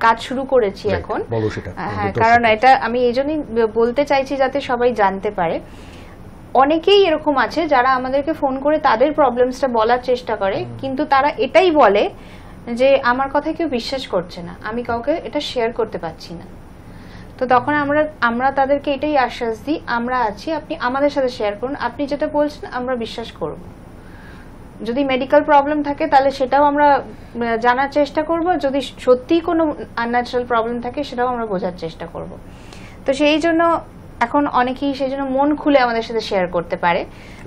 S3: কাজ শুরু করেছি এখন।
S1: বলো সেটা।
S3: হ্যাঁ, কারণ এটা আমি এই জন্যই বলতে চাইছি যাতে সবাই জানতে পারে। অনেকেই এরকম আছে যারা আমাদেরকে ফোন করে তাদের প্রবলেমসটা বলার চেষ্টা করে, কিন্তু তারা এটাই বলে যে আমার কথা কেউ বিশ্বাস করছে না, আমি কাউকে এটা শেয়ার করতে পারছি না। তো তখন আমরা তাদেরকে এটাই আশ্বাস দিই, আমরা আছি, আপনি আমাদের সাথে শেয়ার করুন, আপনি যেটা বলছেন আমরা বিশ্বাস করব। যদি মেডিকেল প্রবলেম থাকে তাহলে সেটাও আমরা জানার চেষ্টা করব, যদি সত্যিই কোনো আনন্যাচারাল প্রবলেম থাকে সেটাও আমরা বোঝার চেষ্টা করব। তো সেই জন্য এখন অনেকেই সেই জন্য মন খুলে আমাদের সাথে শেয়ার করতে পারে।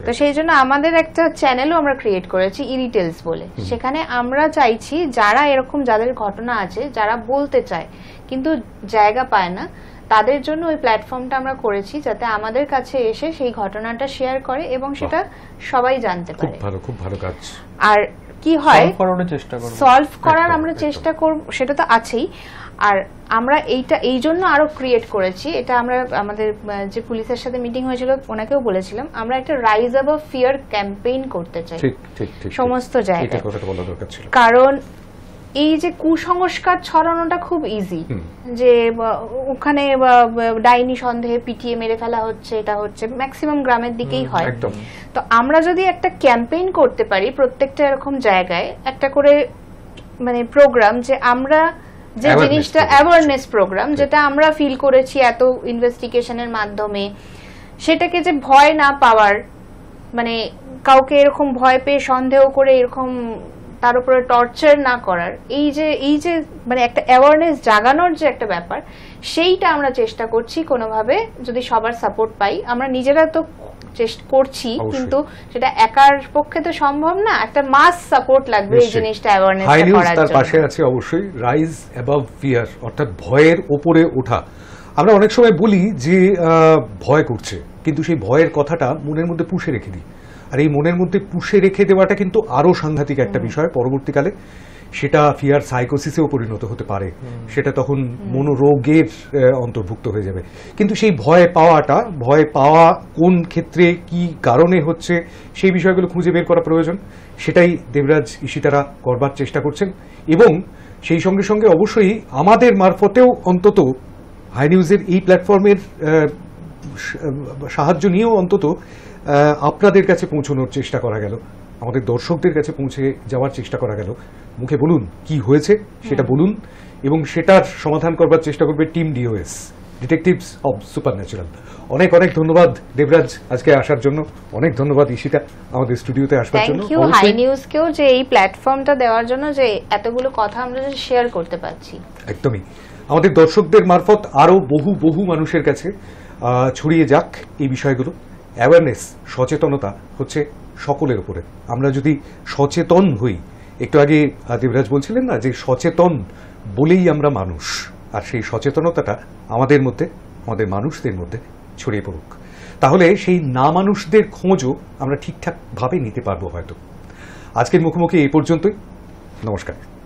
S3: তো সেই জন্য আমাদের একটা চ্যানেলও আমরা ক্রিয়েট করেছি, ইরিটেলস বলে। সেখানে আমরা চাইছি যারা এরকম, যাদের ঘটনা আছে, যারা বলতে চায় কিন্তু জায়গা পায় না, তাদের জন্য ওই প্ল্যাটফর্মটা আমরা করেছি, যাতে আমাদের কাছে এসে সেই ঘটনাটা শেয়ার করে এবং সেটা সবাই জানতে পারে।
S1: খুব ভালো কাজ।
S3: আর কি হয়, সলভ করার আমরা চেষ্টা করব, সেটা তো আছেই। আর আমরা এই জন্য আরো ক্রিয়েট করেছি, এটা আমরা আমাদের যে পুলিশের সাথে মিটিং হয়েছিল ওনাকেও বলেছিলাম, আমরা একটা রাইজ অ্যাবভ ফিয়ার ক্যাম্পেইন করতে চাই সমস্ত জায়গায়। কারণ এই যে কুসংস্কার ছড়ানোটা খুব ইজি, যে ওখানে ডাইনি সন্দেহে পিটিয়ে মেরে ফেলা হচ্ছে, এটা হচ্ছে ম্যাক্সিমাম গ্রামের দিকেই হয়। তো আমরা যদি একটা ক্যাম্পেইন করতে পারি প্রত্যেকটা এরকম জায়গায়, একটা করে প্রোগ্রাম, যে আমরা যে জিনিসটা অ্যাওয়ারনেস প্রোগ্রাম, যেটা আমরা ফিল করেছি এত ইনভেস্টিগেশনের মাধ্যমে, সেটাকে যে ভয় না পাওয়ার, কাউকে এরকম ভয় পেয়ে সন্দেহ করে এরকম তার উপরে টর্চার না করার, এই যে একটা অ্যাওয়ারনেস জাগানোর যে একটা ব্যাপার, সেইটা আমরা চেষ্টা করছি কোনোভাবে, যদি সবার সাপোর্ট পাই। আমরা নিজেরা তো চেষ্টা করছি, কিন্তু সেটা একার পক্ষে তো সম্ভব না, একটা মাস সাপোর্ট লাগবে এই জিনিসটা অ্যাওয়ারনেস করার জন্য। তার
S1: পাশে আছে অবশ্যই রাইজ অ্যাবভ ফিয়ার, অর্থাৎ ভয়ের উপরে ওঠা। আমরা অনেক সময় বলি যে ভয় করছে, কিন্তু সেই ভয়ের কথাটা মনের মধ্যে পুষে রেখে দিই, আর এই মনের মধ্যে পুষে রেখে দেওয়াটা কিন্তু আরো সাংঘাতিক একটা বিষয়। পরবর্তীকালে সেটা ফিয়ার সাইকোসিসেও পরিণত হতে পারে, সেটা তখন মনোরোগের অন্তর্ভুক্ত হয়ে যাবে। কিন্তু সেই ভয় পাওয়া কোন ক্ষেত্রে কি কারণে হচ্ছে, সেই বিষয়গুলো খুঁজে বের করা প্রয়োজন। সেটাই দেবরাজ, ঈশিতারা করবার চেষ্টা করছেন, এবং সেই সঙ্গে সঙ্গে অবশ্যই আমাদের মারফতেও অন্তত হাই নিউজের এই প্ল্যাটফর্মের সাহায্য নিয়েও অন্তত আপনাদের কাছে পৌঁছানোর চেষ্টা করা গেল, আমাদের দর্শকদের কাছে পৌঁছে যাওয়ার চেষ্টা করা গেল। মুখে বলুন কি হয়েছে সেটা বলুন, এবং সেটার সমাধান করবার চেষ্টা করবে team DOS, detectives of supernatural. অনেক ধন্যবাদ দেবরাজ আজকে আসার জন্য, অনেক ধন্যবাদ ঈশিতা আমাদের স্টুডিওতে আসবার জন্য।
S3: থ্যাংক ইউ হাই নিউজকেও যে এই প্ল্যাটফর্মটা দেওয়ার জন্য, যে এতগুলো কথা আমরা শেয়ার করতে পারছি।
S1: একদমই, আমাদের দর্শকদের মারফত আরো বহু মানুষের কাছে ছড়িয়ে যাক এই বিষয়গুলো। অ্যাওয়ারনেস, সচেতনতা হচ্ছে সকলের উপরে। আমরা যদি সচেতন হই, একটু আগে দেবরাজ বলছিলেন না যে সচেতন বলেই আমরা মানুষ, আর সেই সচেতনতাটা আমাদের মধ্যে, আমাদের মানুষদের মধ্যে ছড়িয়ে পড়ুক, তাহলে সেই না মানুষদের খোঁজও আমরা ঠিকঠাক ভাবে নিতে পারবো হয়তো। আজকের মুখোমুখি এই পর্যন্তই। নমস্কার।